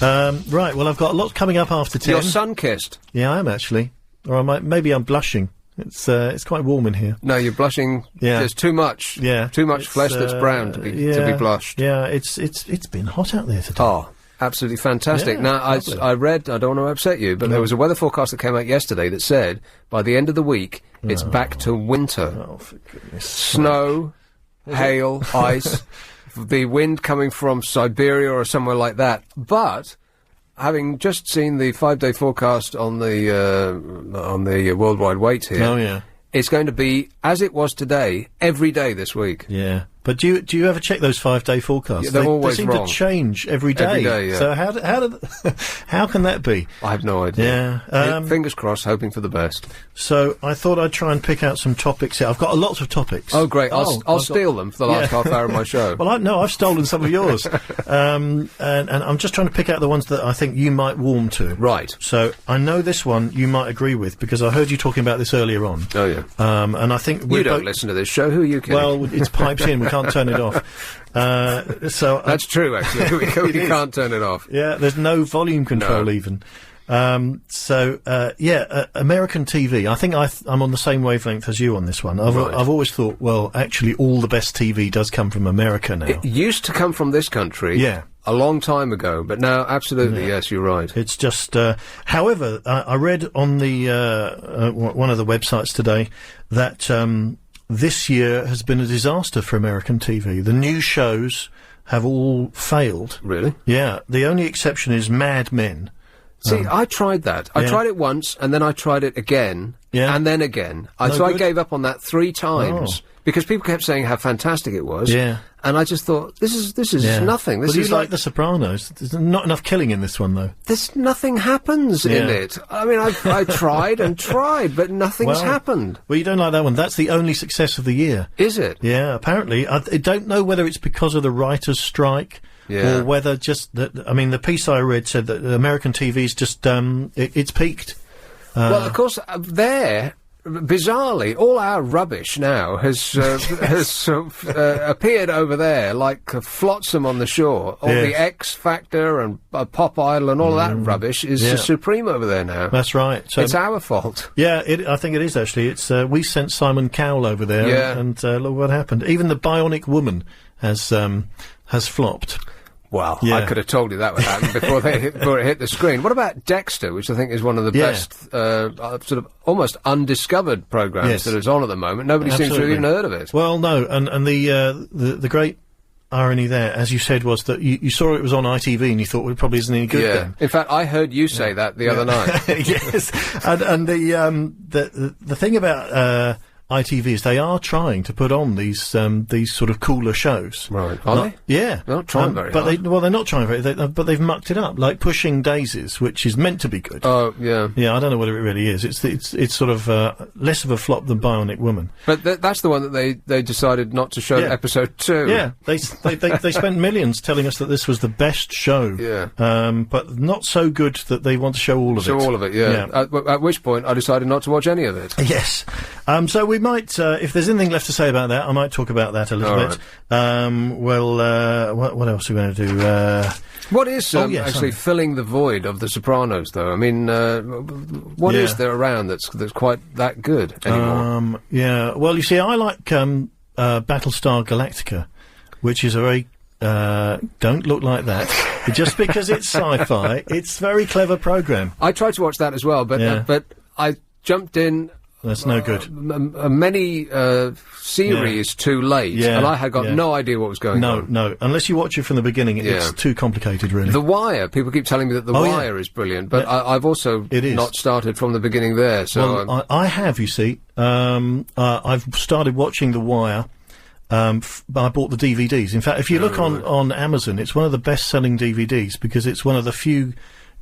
Right, well, I've got a lot coming up after 10. You're sun-kissed. Yeah, I am, actually. Or maybe I'm blushing. It's quite warm in here. No, you're blushing. Yeah. There's too much. Yeah. Too much flesh that's brown to be blushed. Yeah, it's been hot out there today. Oh, absolutely fantastic. Yeah, now, I read, I don't want to upset you, but there was a weather forecast that came out yesterday that said, by the end of the week, it's back to winter. Oh, for goodness Snow, hail, ice, the wind coming from Siberia or somewhere like that. But having just seen the 5-day forecast on the Worldwide Weight here, it's going to be as it was today every day this week. Yeah, but do you ever check those 5-day forecasts? Yeah, they're always wrong. They seem to change every day. Every day, yeah. So how can that be? I have no idea. Yeah. Fingers crossed, hoping for the best. So I thought I'd try and pick out some topics here. I've got lots of topics. Oh, great! I'll steal them for the last half hour of my show. Well, I've stolen some of yours, and I'm just trying to pick out the ones that I think you might warm to. Right. So I know this one you might agree with because I heard you talking about this earlier on. Oh yeah. And I think you don't listen to this show. Who are you kidding? Well, it's piped in. We can't turn it off. So that's true. Actually, we can't turn it off. Yeah, there's no volume control even. American TV. I think I'm on the same wavelength as you on this one. I've always thought, well, actually, all the best TV does come from America now. It used to come from this country. Yeah. A long time ago, but now, absolutely, yes, you're right. It's just, however, I read on the, one of the websites today that, this year has been a disaster for American TV. The new shows have all failed. Really? Yeah. The only exception is Mad Men. See, I tried that. I tried it once, and then I tried it again, and then again. So I gave up on that 3 times, Because people kept saying how fantastic it was. Yeah. And I just thought, this is nothing. This Well, is you like The Sopranos. There's not enough killing in this one, though. There's nothing happens in it. I mean, I tried and tried, but nothing's happened. Well, you don't like that one. That's the only success of the year. Is it? Yeah, apparently. I don't know whether it's because of the writers' strike or whether just that. I mean, the piece I read said that American TV's just it's peaked. Well, of course, bizarrely, all our rubbish now has appeared over there like flotsam on the shore. All the X Factor and Pop Idol and all that rubbish is supreme over there now. That's right. So it's our fault. Yeah, I think it is actually. It's we sent Simon Cowell over there, and look what happened. Even the Bionic Woman has flopped. Well, I could have told you that would happen before it hit the screen. What about Dexter, which I think is one of the best, sort of almost undiscovered programs that is on at the moment? Nobody seems to have even heard of it. Well, no, and the great irony there, as you said, was that you saw it was on ITV and you thought, well, it probably isn't any good then. In fact, I heard you say that the other night. Yes, and the thing about ITV is they are trying to put on these sort of cooler shows. Right. Are they? Yeah. They're not trying very hard. They're not trying very hard, but they've mucked it up, like Pushing Daisies, which is meant to be good. Oh, yeah. Yeah, I don't know whether it really is. It's sort of less of a flop than Bionic Woman. But that's the one that they decided not to show episode 2. Yeah. They spent millions telling us that this was the best show. Yeah. But not so good that they want to show all of it. Show all of it, yeah. At which point I decided not to watch any of it. Yes. So we might, if there's anything left to say about that, I might talk about that a little bit. What else are we going to do? What is actually filling the void of The Sopranos, though? I mean, what is there around that's quite that good anymore? Yeah. Well, you see, I like Battlestar Galactica, which is a very don't look like that. Just because it's sci-fi, it's a very clever program. I tried to watch that as well, but I jumped in. That's no good. Many series too late, and I had got no idea what was going on. No, unless you watch it from the beginning, it's too complicated, really. The Wire, people keep telling me that The Wire is brilliant, but I've also not started from the beginning there. So well, I have, you see. I've started watching The Wire. I bought the DVDs. In fact, if you look on Amazon, it's one of the best-selling DVDs because it's one of the few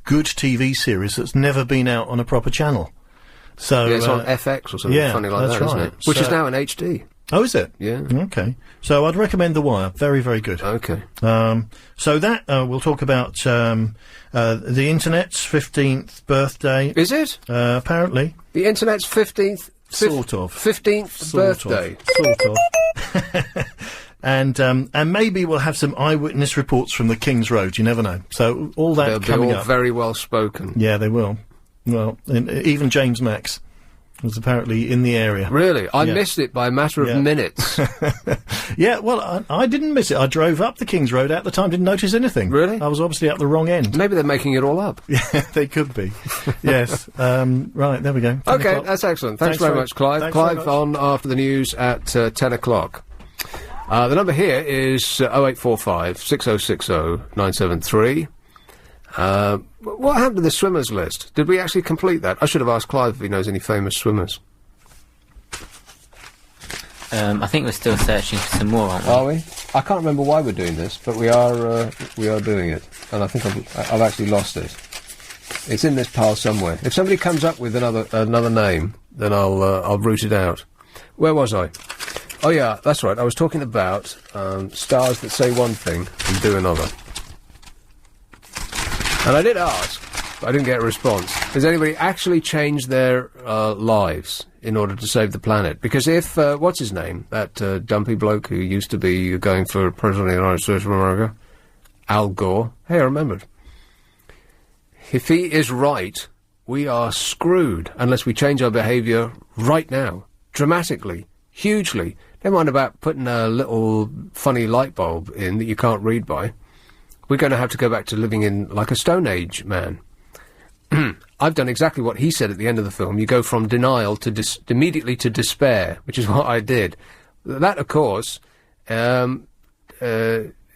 good TV series that's never been out on a proper channel. So it's on FX or something funny like that, isn't it? Which is now in HD. Oh, is it? Yeah. Okay. So I'd recommend The Wire. Very, very good. Okay. So that we'll talk about the Internet's 15th birthday. Is it? Apparently. The Internet's 15th? Sort of. 15th birthday. Sort of. And maybe we'll have some eyewitness reports from the King's Road. You never know. So all that They'll coming be all up. very well spoken. Yeah, they will. Well, even James Max was apparently in the area. Really? I missed it by a matter of minutes. Yeah, well, I didn't miss it. I drove up the King's Road at the time, didn't notice anything. Really? I was obviously at the wrong end. Maybe they're making it all up. Yeah, they could be. Yes. Right, there we go. Okay, that's excellent. Thanks very much, Clive. Clive on after the news at 10 o'clock. The number here is 0845 6060 973. What happened to the swimmers list? Did we actually complete that? I should have asked Clive if he knows any famous swimmers. I think we're still searching for some more, aren't we? Are we? I can't remember why we're doing this, but we are doing it. And I think I've actually lost it. It's in this pile somewhere. If somebody comes up with another name, then I'll root it out. Where was I? Oh yeah, that's right. I was talking about stars that say one thing and do another. And I did ask, but I didn't get a response. Has anybody actually changed their lives in order to save the planet? Because if, what's his name? That dumpy bloke who used to be going for President of the United States of America? Al Gore. Hey, I remembered. If he is right, we are screwed unless we change our behaviour right now. Dramatically. Hugely. Never mind about putting a little funny light bulb in that you can't read by. We're going to have to go back to living in like a Stone Age man. I've done exactly what he said at the end of the film. You go from denial to immediately to despair, which is what I did. That, of course,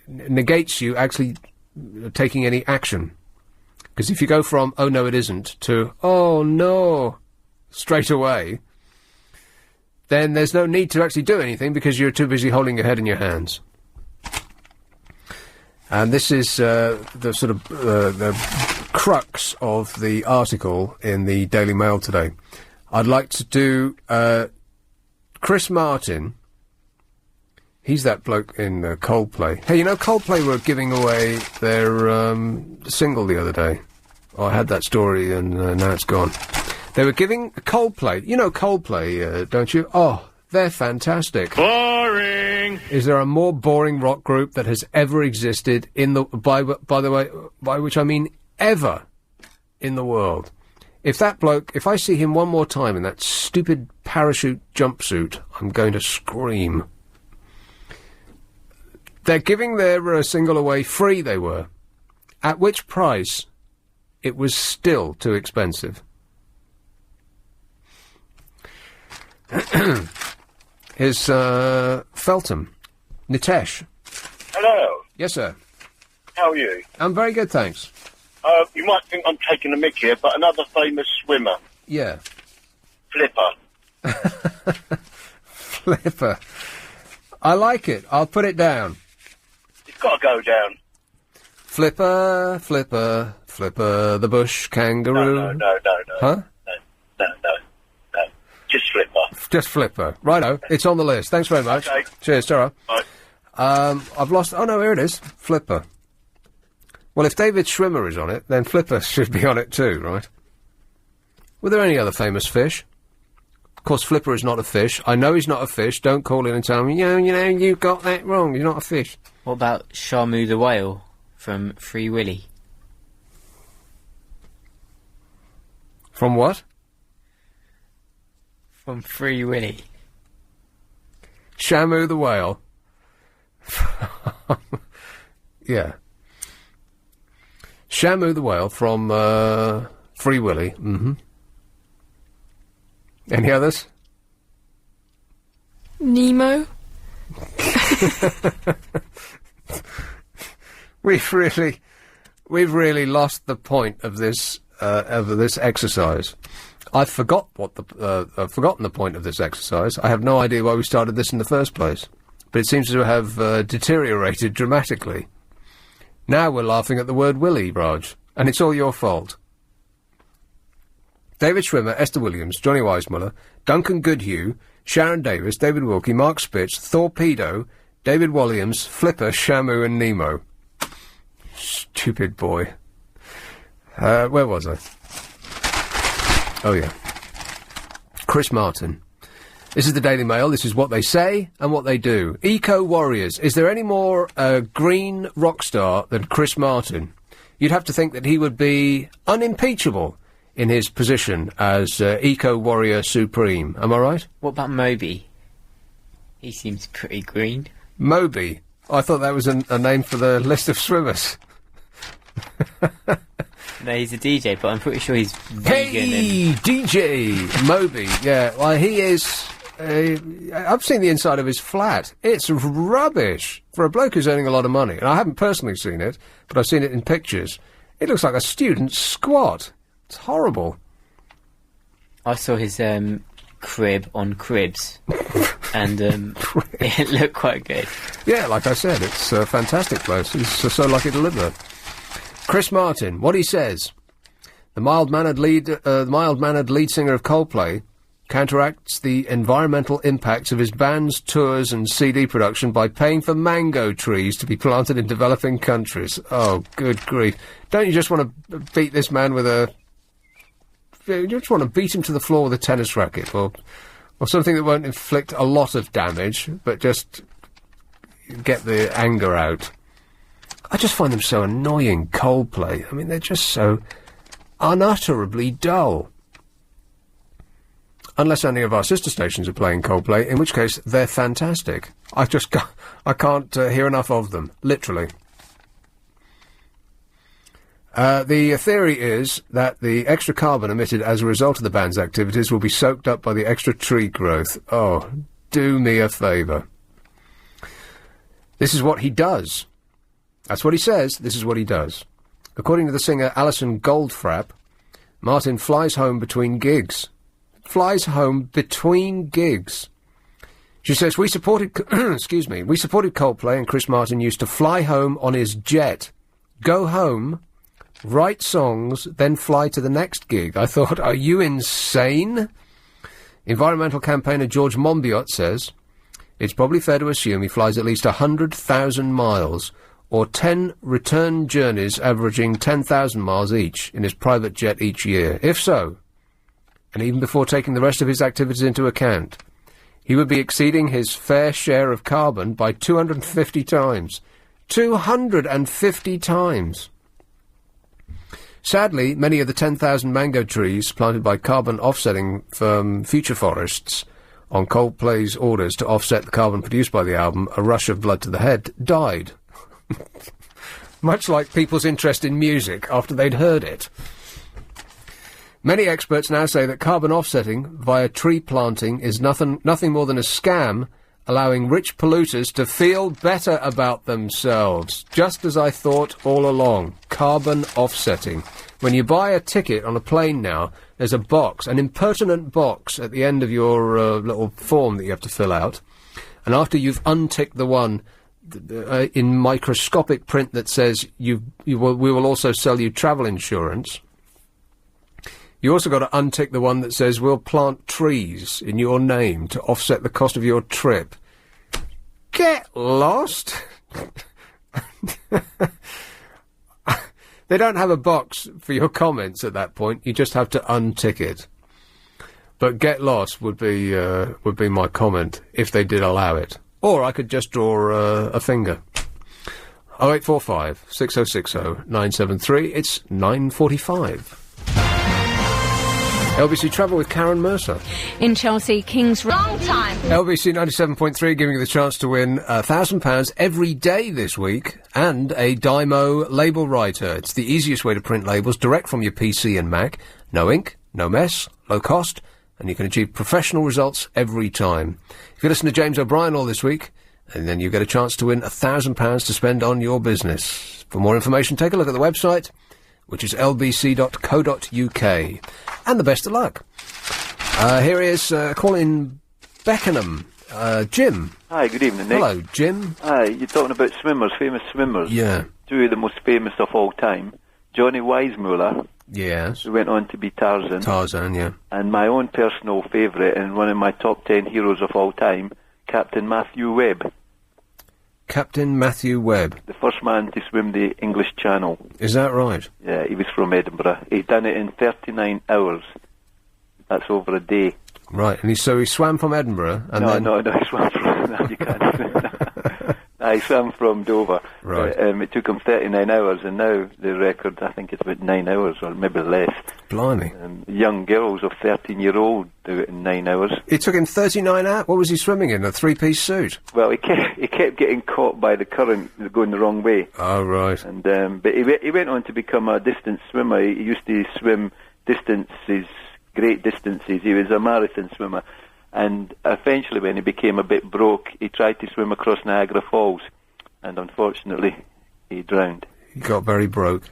negates you actually taking any action. Because if you go from, oh no it isn't, to, oh no, straight away, then there's no need to actually do anything because you're too busy holding your head in your hands. And this is the sort of the crux of the article in the Daily Mail today. I'd like to do Chris Martin. He's that bloke in Coldplay. Hey, you know, Coldplay were giving away their single the other day. Oh, I had that story and now it's gone. They were giving Coldplay. You know Coldplay, don't you? Oh, they're fantastic. Boring! Is there a more boring rock group that has ever existed in the... By the way, by which I mean ever in the world? If that bloke... If I see him one more time in that stupid parachute jumpsuit, I'm going to scream. They're giving their single away free, they were. At which price it was still too expensive. Here's Feltham. Nitesh. Hello. Yes, sir. How are you? I'm very good, thanks. You might think I'm taking a mick here, but another famous swimmer. Yeah. Flipper. Flipper. I like it. I'll put it down. It's got to go down. Flipper, Flipper, Flipper, the bush kangaroo. No. Huh? No. Just Flipper. Just Flipper. Righto. It's on the list. Thanks very much. Okay. Cheers, Tara. Bye. I've lost... Oh, no, here it is. Flipper. Well, if David Schwimmer is on it, then Flipper should be on it too, right? Were there any other famous fish? Of course, Flipper is not a fish. I know he's not a fish. Don't call in and tell me, you got that wrong. You're not a fish. What about Shamu the whale from Free Willy? From what? From Free Willy. Shamu the whale. Yeah. Shamu the whale from Free Willy. Mm-hmm. Any others? Nemo. We've really lost the point of this exercise. I've forgotten the point of this exercise. I have no idea why we started this in the first place. But it seems to have deteriorated dramatically. Now we're laughing at the word Willy, Raj, and it's all your fault. David Schwimmer, Esther Williams, Johnny Weissmuller, Duncan Goodhue, Sharon Davis, David Wilkie, Mark Spitz, Torpedo, David Williams, Flipper, Shamu and Nemo. Stupid boy. Where was I? Oh, yeah. Chris Martin. This is the Daily Mail. This is what they say and what they do. Eco-warriors. Is there any more green rock star than Chris Martin? You'd have to think that he would be unimpeachable in his position as eco-warrior supreme. Am I right? What about Moby? He seems pretty green. Moby? I thought that was a name for the list of swimmers. No, he's a DJ, but I'm pretty sure he's vegan. Hey, DJ Moby. Yeah, well, he is... I've seen the inside of his flat. It's rubbish for a bloke who's earning a lot of money. And I haven't personally seen it, but I've seen it in pictures. It looks like a student squat. It's horrible. I saw his crib on Cribs, and it looked quite good. Yeah, like I said, it's a fantastic place. He's so lucky to live there. Chris Martin, what he says: the mild-mannered lead singer of Coldplay counteracts the environmental impacts of his band's tours and CD production by paying for mango trees to be planted in developing countries. Oh, good grief. Don't you just want to beat this man with a... You just want to beat him to the floor with a tennis racket, or something that won't inflict a lot of damage, but just get the anger out. I just find them so annoying, Coldplay. I mean, they're just so unutterably dull. Unless any of our sister stations are playing Coldplay, in which case they're fantastic. I can't hear enough of them, literally. The theory is that the extra carbon emitted as a result of the band's activities will be soaked up by the extra tree growth. Oh, do me a favour. This is what he does. That's what he says. This is what he does. According to the singer Alison Goldfrapp, Martin flies home between gigs. Flies home between gigs. She says, we supported, excuse me, we supported Coldplay, and Chris Martin used to fly home on his jet, go home, write songs, then fly to the next gig. I thought, are you insane? Environmental campaigner George Monbiot says, it's probably fair to assume he flies at least 100,000 miles, or 10 return journeys averaging 10,000 miles each in his private jet each year. If so, and even before taking the rest of his activities into account, he would be exceeding his fair share of carbon by 250 times. 250 times! Sadly, many of the 10,000 mango trees planted by carbon offsetting future forests on Coldplay's orders to offset the carbon produced by the album, A Rush of Blood to the Head, died. Much like people's interest in music after they'd heard it. Many experts now say that carbon offsetting via tree planting is nothing more than a scam, allowing rich polluters to feel better about themselves. Just as I thought all along. Carbon offsetting. When you buy a ticket on a plane now, there's a box, an impertinent box at the end of your little form that you have to fill out. And after you've unticked the one in microscopic print that says we will also sell you travel insurance, you also got to untick the one that says we'll plant trees in your name to offset the cost of your trip. Get lost! They don't have a box for your comments at that point. You just have to untick it. But get lost would be my comment if they did allow it. Or I could just draw a finger. 0845 6060 973. It's 9:45. LBC Travel with Karen Mercer. In Chelsea, King's Long time. LBC 97.3 giving you the chance to win £1,000 every day this week and a Dymo label writer. It's the easiest way to print labels direct from your PC and Mac. No ink, no mess, low cost, and you can achieve professional results every time. If you listen to James O'Brien all this week, and then you get a chance to win £1,000 to spend on your business. For more information, take a look at the website, which is lbc.co.uk. And the best of luck. Here is calling Beckenham. Jim. Hi, good evening, Nick. Hello, Jim. Hi, you're talking about swimmers, famous swimmers. Yeah. Two of the most famous of all time. Johnny Weissmuller. Yes. Who went on to be Tarzan. Tarzan, yeah. And my own personal favourite and one of my top 10 heroes of all time, Captain Matthew Webb. Captain Matthew Webb. The first man to swim the English Channel. Is that right? Yeah, he was from Edinburgh. He'd done it in 39 hours. That's over a day. Right, and so he swam from Edinburgh, and No, he swam from... No, you can't. He swam from Dover. Right. It took him 39 hours, and now the record, I think it's about 9 hours, or maybe less. Blimey. Young girls of 13-year-old do it in 9 hours. It took him 39 hours? What was he swimming in, a three-piece suit? Well, he kept getting caught by the current going the wrong way. Oh, right. And but he went on to become a distance swimmer. He used to swim distances, great distances. He was a marathon swimmer. And eventually, when he became a bit broke, he tried to swim across Niagara Falls. And unfortunately, he drowned. He got very broke.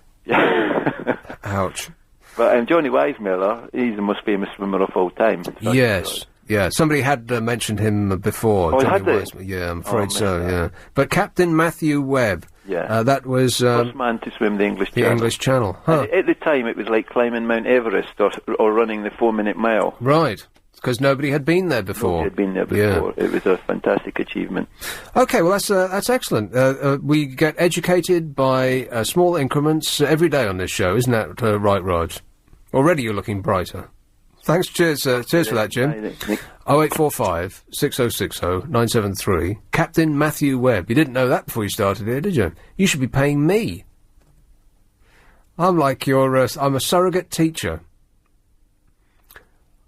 Ouch. But Johnny Weissmuller, he's the most famous swimmer of all time. Yes. Yeah, somebody had mentioned him before. Oh, Johnny had they? Weissmuller. Yeah, I'm afraid so, yeah. But Captain Matthew Webb, yeah, that was... first man to swim the English Channel. The English Channel, huh. At the time, it was like climbing Mount Everest or running the 4-minute mile. Right, because nobody had been there before. Nobody had been there before. Yeah. It was a fantastic achievement. Okay, well, that's excellent. We get educated by small increments every day on this show, isn't that right, Raj? Already you're looking brighter. Thanks, cheers for that, Jim. 0845 6060 973. Captain Matthew Webb. You didn't know that before you started here, did you? You should be paying me. I'm like I'm a surrogate teacher.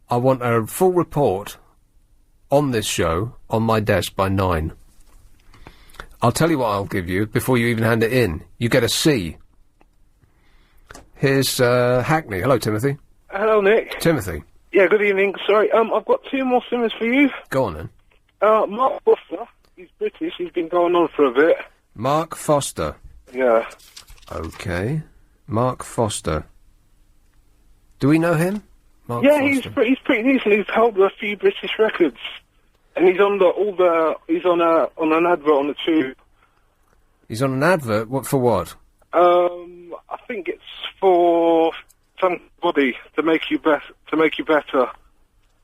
I want a full report on this show on my desk by 9. I'll tell you what I'll give you before you even hand it in. You get a C. Here's Hackney. Hello, Timothy. Hello, Nick. Timothy. Yeah, good evening. Sorry, I've got two more swimmers for you. Go on, then. Mark Foster. He's British. He's been going on for a bit. Mark Foster. Yeah. Okay. Mark Foster. Do we know him? Mark yeah, Foster. he's pretty decent. He's held a few British records. And he's on he's on an advert on the tube. He's on an advert. What for? What? I think it's for somebody to make you better.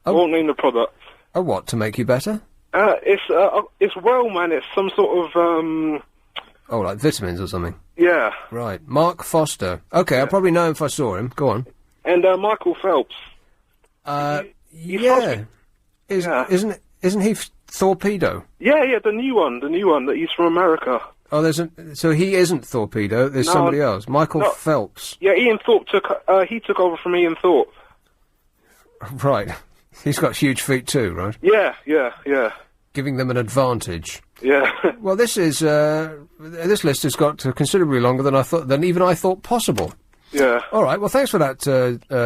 I won't name the product. Oh, what to make you better? It's Wellman. It's some sort of Oh, like vitamins or something. Yeah. Right, Mark Foster. Okay, I'll probably know him if I saw him. Go on. And Michael Phelps. Yeah. Isn't he Torpedo? Yeah, the new one that he's from America. Oh, so he isn't Torpedo. There's No, somebody else. Michael no. Phelps. Yeah, Ian Thorpe took over from Ian Thorpe. Right. He's got huge feet too, right? Yeah. Giving them an advantage. Yeah. Well, this list has got considerably longer than even I thought possible. Yeah. All right. Well, thanks for that,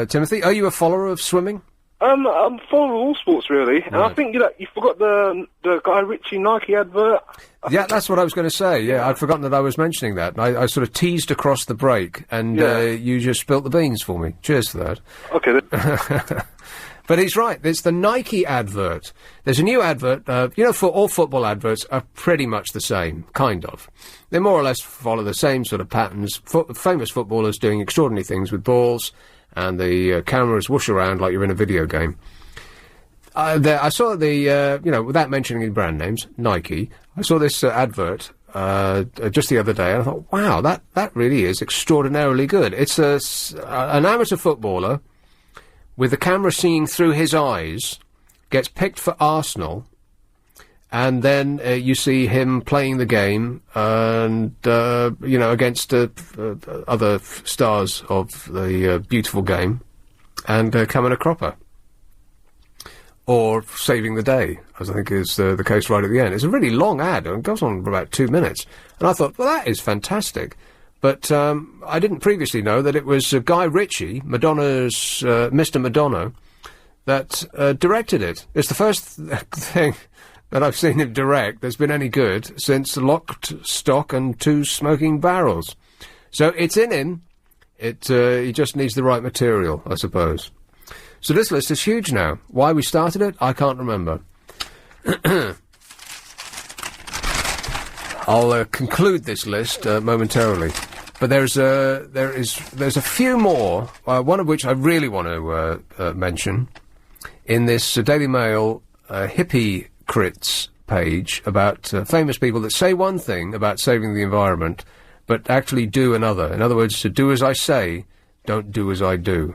Timothy. Are you a follower of swimming? I'm following all sports really, and I think you forgot the Guy Ritchie Nike advert. Yeah, that's what I was going to say. Yeah, I'd forgotten that I was mentioning that. I sort of teased across the break, and you just spilt the beans for me. Cheers for that. Okay. Then. But he's right. It's the Nike advert. There's a new advert. For all football adverts are pretty much the same, kind of. They more or less follow the same sort of patterns. Famous footballers doing extraordinary things with balls, and the cameras whoosh around like you're in a video game. I saw without mentioning any brand names, Nike, I saw this advert just the other day, and I thought, wow, that really is extraordinarily good. It's an amateur footballer with the camera seeing through his eyes, gets picked for Arsenal, and then you see him playing the game, and, against other stars of the beautiful game, and coming a cropper. Or saving the day, as I think is the case right at the end. It's a really long ad, and it goes on for about 2 minutes. And I thought, well, that is fantastic. But I didn't previously know that it was Guy Ritchie, Madonna's Mr. Madonna, that directed it. It's the first thing that I've seen him direct that's been any good since Locked Stock and Two Smoking Barrels. So it's in him. He just needs the right material, I suppose. So this list is huge now. Why we started it, I can't remember. I'll conclude this list momentarily. But there's a few more, one of which I really want to mention, in this Daily Mail Hippie Crits page about famous people that say one thing about saving the environment, but actually do another. In other words, to do as I say, don't do as I do.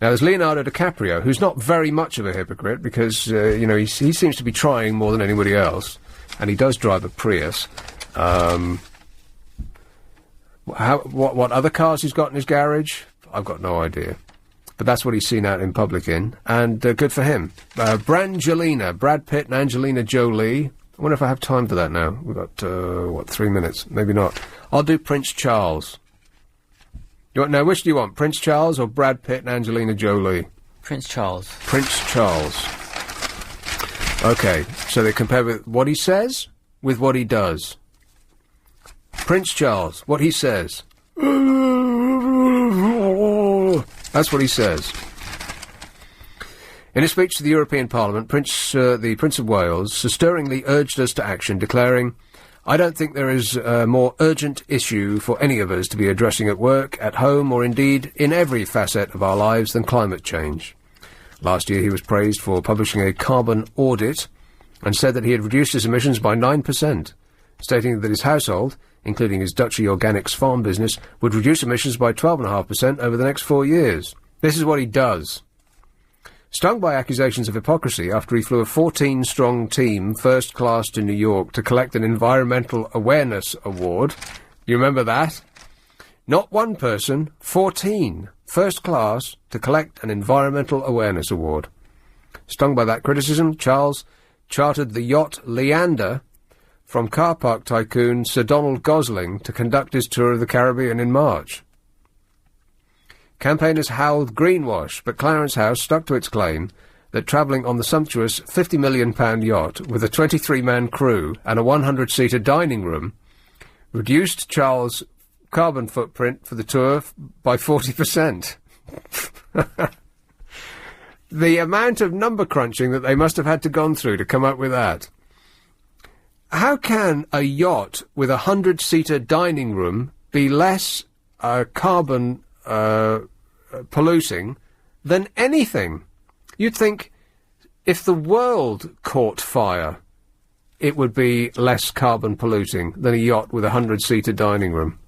Now, there's Leonardo DiCaprio, who's not very much of a hypocrite, because, he seems to be trying more than anybody else, and he does drive a Prius. What other cars he's got in his garage? I've got no idea. But that's what he's seen out in public in, and good for him. Brangelina, Brad Pitt and Angelina Jolie. I wonder if I have time for that now. We've got, 3 minutes? Maybe not. I'll do Prince Charles. Which do you want, Prince Charles or Brad Pitt and Angelina Jolie? Prince Charles. Prince Charles. Okay, so they compare with what he says with what he does. Prince Charles, what he says. That's what he says. In a speech to the European Parliament, the Prince of Wales stirringly urged us to action, declaring, "I don't think there is a more urgent issue for any of us to be addressing at work, at home, or indeed in every facet of our lives than climate change." Last year he was praised for publishing a carbon audit and said that he had reduced his emissions by 9%, stating that his household, including his Dutchy Organics farm business, would reduce emissions by 12.5% over the next 4 years. This is what he does. Stung by accusations of hypocrisy after he flew a 14-strong team first class to New York to collect an Environmental Awareness Award. You remember that? Not one person, 14, first class, to collect an Environmental Awareness Award. Stung by that criticism, Charles chartered the yacht Leander from car park tycoon Sir Donald Gosling to conduct his tour of the Caribbean in March. Campaigners howled greenwash, but Clarence House stuck to its claim that travelling on the sumptuous £50 million yacht with a 23-man crew and a 100-seater dining room reduced Charles' carbon footprint for the tour by 40%. The amount of number crunching that they must have had to gone through to come up with that. How can a yacht with a 100-seater dining room be less carbon polluting than anything? You'd think if the world caught fire, it would be less carbon polluting than a yacht with a 100-seater dining room.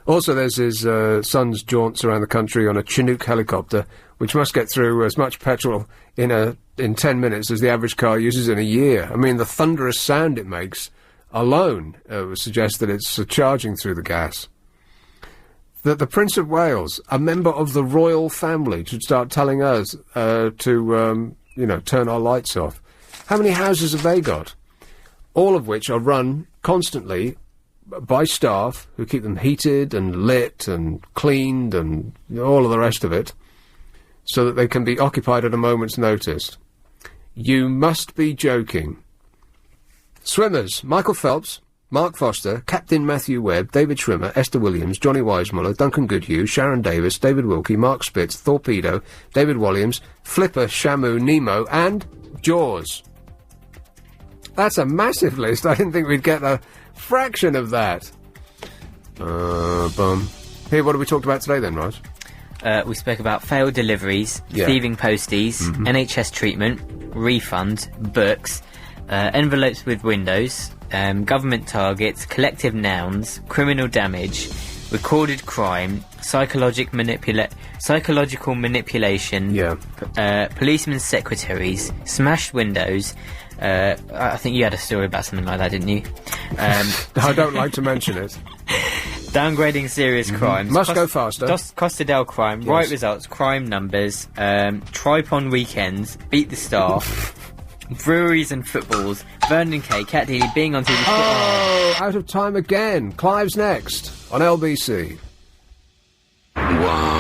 Also, there's his son's jaunts around the country on a Chinook helicopter, which must get through as much petrol in 10 minutes as the average car uses in a year. I mean, the thunderous sound it makes alone would suggest that it's charging through the gas. That the Prince of Wales, a member of the royal family, should start telling us to turn our lights off. How many houses have they got? All of which are run constantly by staff who keep them heated and lit and cleaned and all of the rest of it, so that they can be occupied at a moment's notice. You must be joking. Swimmers: Michael Phelps, Mark Foster, Captain Matthew Webb, David Schwimmer, Esther Williams, Johnny Weissmuller, Duncan Goodhue, Sharon Davis, David Wilkie, Mark Spitz, Torpedo, David Williams, Flipper, Shamu, Nemo, and Jaws. That's a massive list. I didn't think we'd get a fraction of that. Here, what have we talked about today then, Raj? We spoke about failed deliveries, thieving posties, NHS treatment, refunds, books, envelopes with windows, government targets, collective nouns, criminal damage, recorded crime, psychological manipulation, policemen's secretaries, smashed windows. I think you had a story about something like that, didn't you? I don't like to mention it. Downgrading serious crimes. Must go faster. Costadale crime, right results, crime numbers, Tripon weekends, beat the staff, breweries and footballs, Vernon Kay, Cat Dealey being on TV. Oh, out of time again. Clive's next on LBC. Wow.